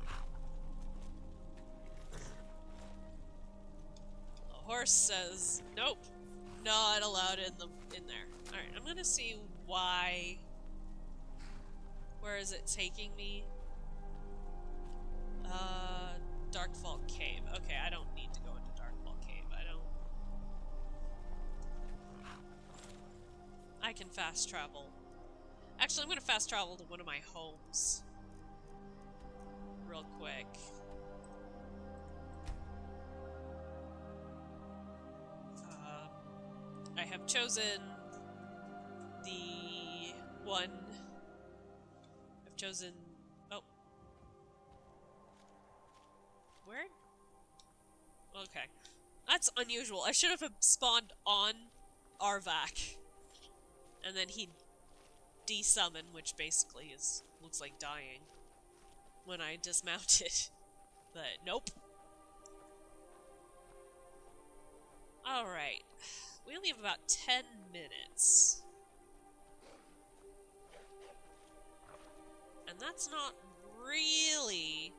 Speaker 1: The horse says, nope, not allowed in there. Alright, I'm gonna see why... Where is it taking me? Darkfall Cave. Okay, I don't need to go into Darkfall Cave. I can fast travel. Actually, I'm gonna fast travel to one of my homes. Real quick. I have chosen the one... I've chosen... Oh. Where? Okay. That's unusual. I should have spawned on Arvak. And then he desummon, which basically looks like dying when I dismounted. But nope. Alright. We only have about 10 minutes. And that's not really...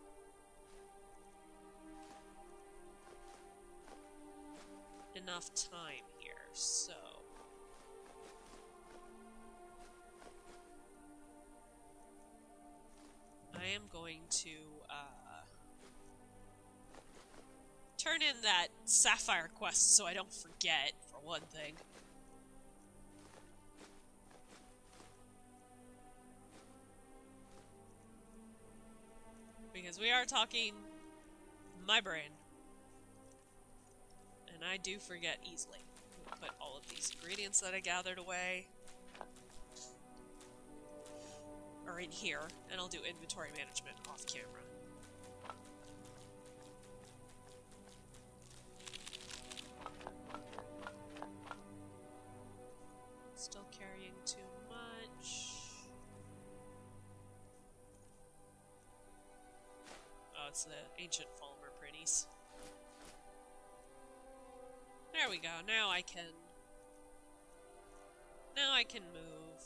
Speaker 1: enough time here, so... I am going to, turn in that Sapphire quest so I don't forget, for one thing. Because we are talking my brain. And I do forget easily. Put all of these ingredients that I gathered away. Or in here, and I'll do inventory management off camera. Still carrying too much. That's the ancient Falmer pretties. There we go. Now I can move.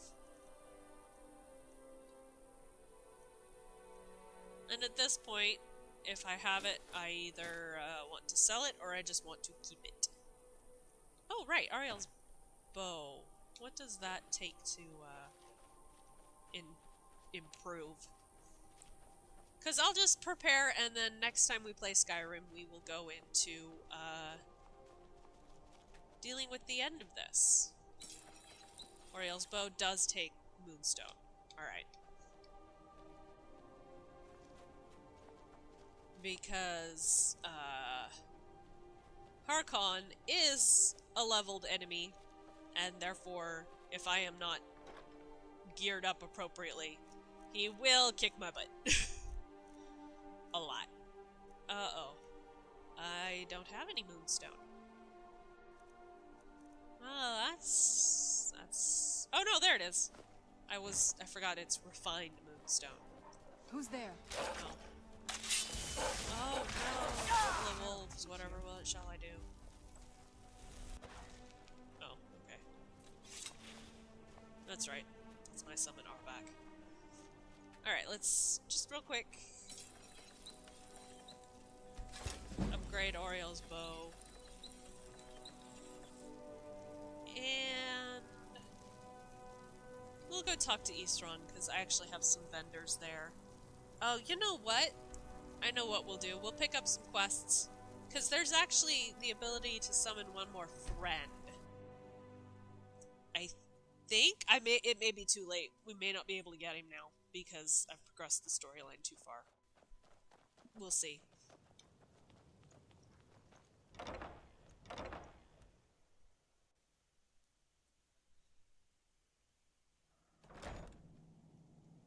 Speaker 1: And at this point, if I have it, I either want to sell it or I just want to keep it. Oh, right, Auriel's bow. What does that take to improve? Because I'll just prepare, and then next time we play Skyrim, we will go into dealing with the end of this. Auriel's bow does take moonstone. Alright. Because Harkon is a leveled enemy, and therefore, if I am not geared up appropriately, he will kick my butt. A lot. Uh-oh. I don't have any moonstone. Oh, that's... Oh no, there it is! I forgot it's refined moonstone.
Speaker 2: Who's there?
Speaker 1: Oh. Oh no, couple of wolves, whatever shall I do? Oh, okay. That's right. It's my summon R back. Alright, let's just real quick upgrade Auriel's bow. And we'll go talk to Eastron, because I actually have some vendors there. Oh, you know what? I know what we'll do. We'll pick up some quests. Because there's actually the ability to summon one more friend. I think it may be too late. We may not be able to get him now because I've progressed the storyline too far. We'll see.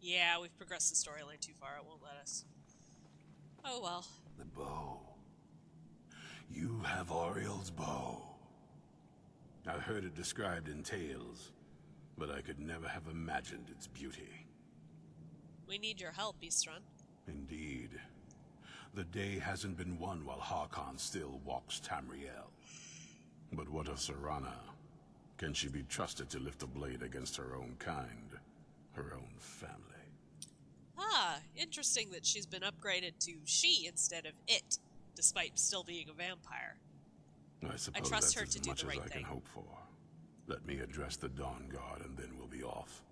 Speaker 1: Yeah, we've progressed the storyline too far. It won't let us. Oh well.
Speaker 7: The bow. You have Auriel's bow. I've heard it described in tales, but I could never have imagined its beauty.
Speaker 1: We need your help, Eastron.
Speaker 7: Indeed. The day hasn't been won while Harkon still walks Tamriel. But what of Serana? Can she be trusted to lift a blade against her own kind, her own family?
Speaker 1: Ah, interesting that she's been upgraded to she instead of it, despite still being a vampire.
Speaker 7: I suppose
Speaker 1: trust
Speaker 7: that's
Speaker 1: her
Speaker 7: as
Speaker 1: to do
Speaker 7: much
Speaker 1: the
Speaker 7: as
Speaker 1: right
Speaker 7: I
Speaker 1: thing.
Speaker 7: can hope for. Let me address the Dawn Guard and then we'll be off.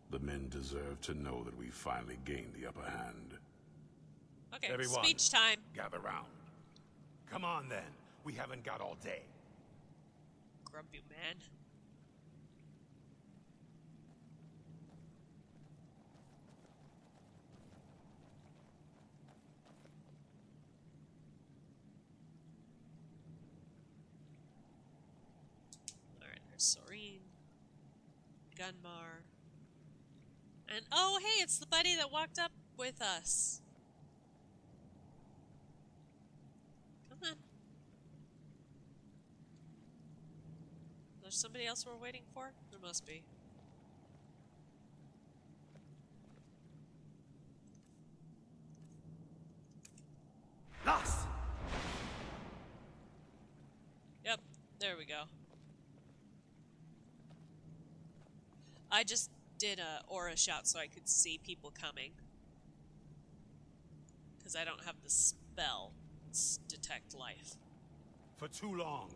Speaker 7: The men deserve to know that we finally gained the upper hand.
Speaker 1: Okay,
Speaker 6: Everyone.
Speaker 1: speech time.
Speaker 6: Gather round. Come on then. We haven't got all day.
Speaker 1: Grumpy man. Alright, there's Soreen. Gunmar. And oh hey, it's the buddy that walked up with us. Come on. There's somebody else we're waiting for? There must be.
Speaker 6: Lost!
Speaker 1: Yep, there we go. I just did a aura shout so I could see people coming. Because I don't have the spell. It's detect life.
Speaker 6: For too long,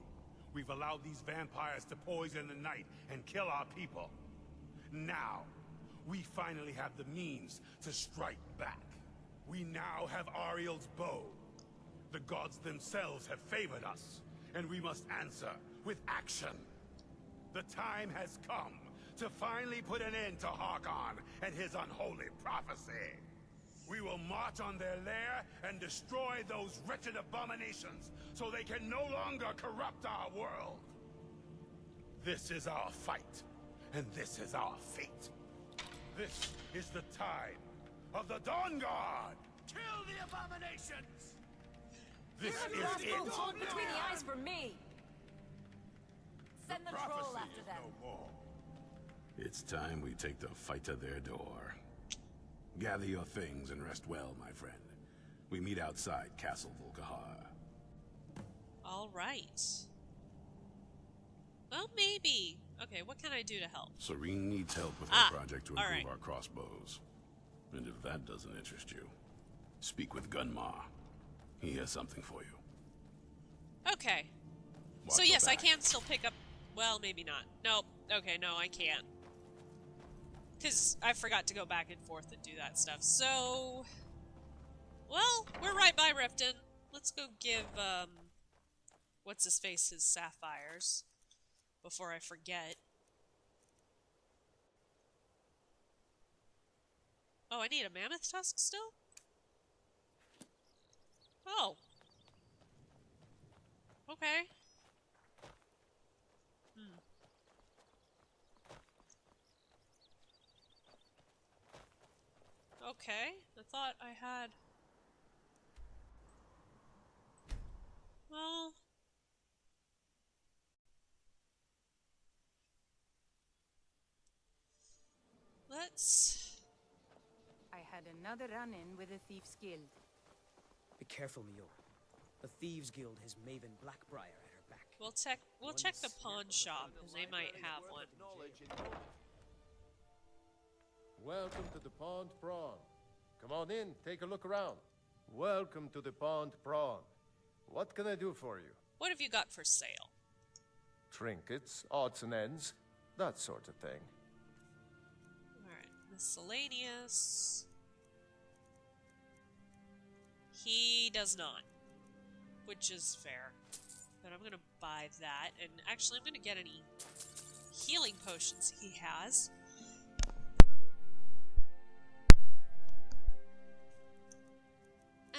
Speaker 6: we've allowed these vampires to poison the night and kill our people. Now, we finally have the means to strike back. We now have Auriel's bow. The gods themselves have favored us, and we must answer with action. The time has come to finally put an end to Harkon and his unholy prophecy. We will march on their lair and destroy those wretched abominations so they can no longer corrupt our world. This is our fight, and this is our fate. This is the time of the Dawn Guard! Kill the abominations! This is it!
Speaker 8: Hold between the eyes for me! Send the troll
Speaker 6: Prophecy
Speaker 8: after
Speaker 6: is
Speaker 8: them.
Speaker 6: no more.
Speaker 7: It's time we take the fight to their door. Gather your things and rest well, my friend. We meet outside Castle Volkahar.
Speaker 1: Alright. Well, maybe. Okay, what can I do to help?
Speaker 7: Serene needs help with her project to improve
Speaker 1: alright.
Speaker 7: our crossbows. And if that doesn't interest you, speak with Gunmar. He has something for you.
Speaker 1: Okay.
Speaker 7: Watch
Speaker 1: So
Speaker 7: your
Speaker 1: yes, I
Speaker 7: back.
Speaker 1: can still pick up... Well, maybe not. Nope. Okay, no, I can't. Because I forgot to go back and forth and do that stuff. So... Well, we're right by Riften. Let's go give, what's-his-face his sapphires. Before I forget. Oh, I need a mammoth tusk still? Oh. Okay. Okay, I thought I had... Well... Let's...
Speaker 9: I had another run-in with the Thieves' Guild.
Speaker 10: Be careful, Mio. The Thieves Guild has Maven Blackbriar at her back.
Speaker 1: We'll check the pawn shop, because they might have one.
Speaker 11: Welcome to the Pond Prawn. Come on in, take a look around. Welcome to the Pond Prawn. What can I do for you?
Speaker 1: What have you got for sale?
Speaker 11: Trinkets, odds and ends, that sort of thing.
Speaker 1: Alright, miscellaneous. He does not. Which is fair. But I'm gonna buy that, and actually I'm gonna get any healing potions he has.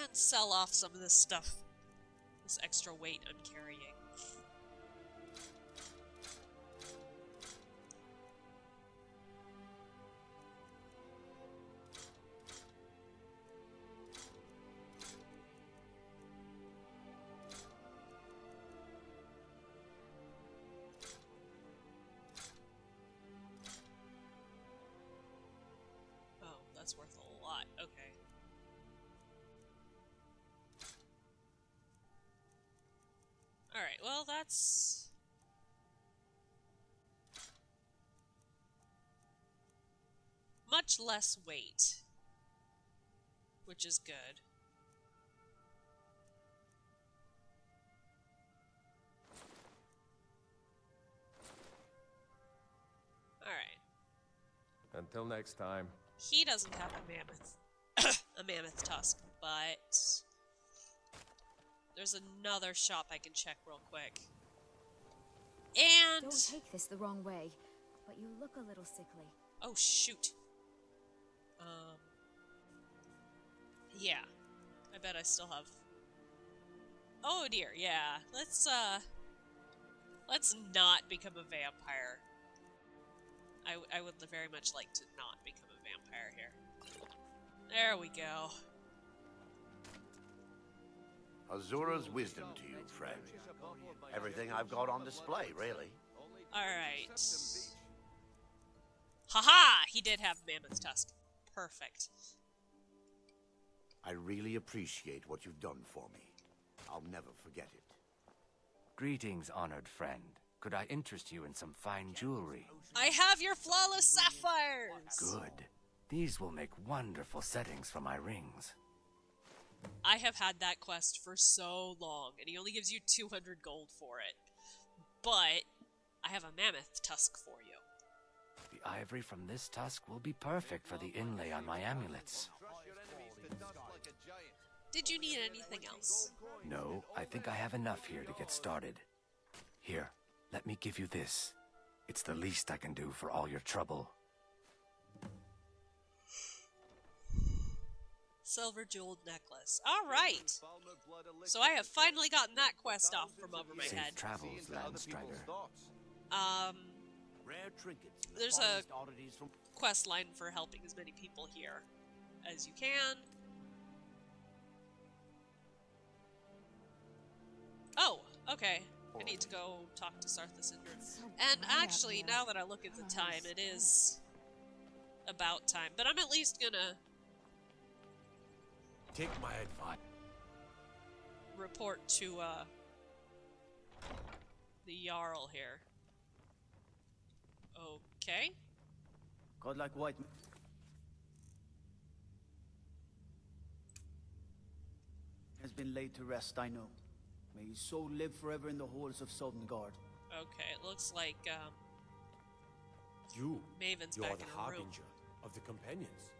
Speaker 1: And sell off some of this stuff. This extra weight I'm carrying. Oh, that's worth a lot. Okay. Alright, well, that's... much less weight. Which is good. Alright.
Speaker 11: Until next time.
Speaker 1: He doesn't have a mammoth... a mammoth tusk, but... There's another shop I can check real quick. And...
Speaker 12: Don't take this the wrong way, but you look a little sickly.
Speaker 1: Oh, shoot. Yeah. I bet I still have... Oh dear, yeah. Let's not become a vampire. I would very much like to not become a vampire here. There we go.
Speaker 6: Azura's wisdom to you, friend. Everything I've got on display, really.
Speaker 1: Alright. Haha! He did have Mammoth Tusk. Perfect.
Speaker 6: I really appreciate what you've done for me. I'll never forget it.
Speaker 13: Greetings, honored friend. Could I interest you in some fine jewelry?
Speaker 1: I have your flawless sapphires!
Speaker 13: Good. These will make wonderful settings for my rings.
Speaker 1: I have had that quest for so long, and he only gives you 200 gold for it. But, I have a mammoth tusk for you.
Speaker 13: The ivory from this tusk will be perfect for the inlay on my amulets.
Speaker 1: Did you need anything else?
Speaker 13: No, I think I have enough here to get started. Here, let me give you this. It's the least I can do for all your trouble.
Speaker 1: Silver jeweled necklace. Alright! So I have finally gotten that quest off from over my head.
Speaker 13: Safe travels, Landstrider.
Speaker 1: There's a quest line for helping as many people here as you can. Oh, okay. I need to go talk to Sarthas Indra. And actually, now that I look at the time, it is about time. But I'm at least gonna
Speaker 14: Take my advice.
Speaker 1: Report to the Jarl here. Okay.
Speaker 15: Godlike white. Has been laid to rest, I know. May his soul live forever in the halls of Sodengard.
Speaker 1: Okay, it looks like
Speaker 14: You,
Speaker 1: Maven's
Speaker 14: you're
Speaker 1: back
Speaker 14: the
Speaker 1: in her room.
Speaker 14: harbinger of the companions.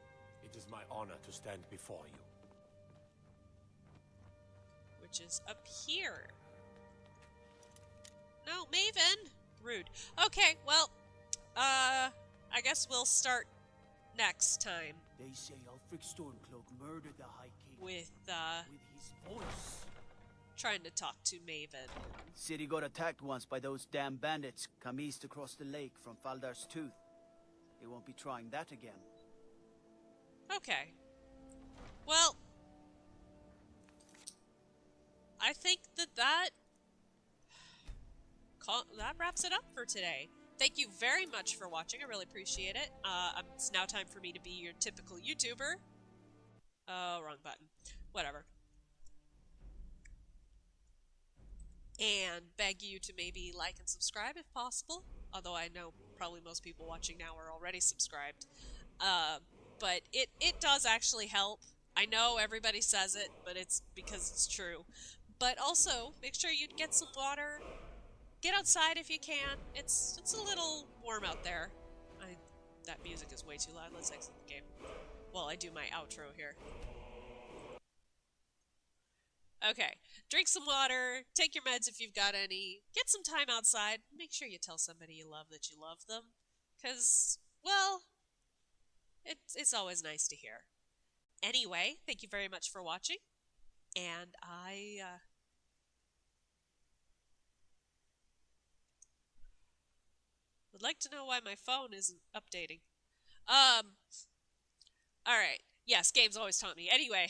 Speaker 14: It is my honor to stand before you.
Speaker 1: Which is up here. No, Maven! Rude. Okay, well, I guess we'll start next time.
Speaker 15: They say Ulfric Stormcloak murdered the High King.
Speaker 1: With
Speaker 15: his voice.
Speaker 1: Trying to talk to Maven.
Speaker 15: City got attacked once by those damn bandits come east across the lake from Faldar's Tooth. They won't be trying that again.
Speaker 1: Okay. Well, I think that wraps it up for today. Thank you very much for watching. I really appreciate it. It's now time for me to be your typical YouTuber. Oh, wrong button. Whatever. And beg you to maybe like and subscribe if possible. Although I know probably most people watching now are already subscribed. But it does actually help. I know everybody says it, but it's because it's true. But also, make sure you get some water. Get outside if you can. It's a little warm out there. That music is way too loud. Let's exit the game. While I do my outro here. Okay. Drink some water. Take your meds if you've got any. Get some time outside. Make sure you tell somebody you love that you love them. Because, well, it's always nice to hear. Anyway, thank you very much for watching. And I would like to know why my phone isn't updating. Alright. Yes, games always taunt me. Anyway,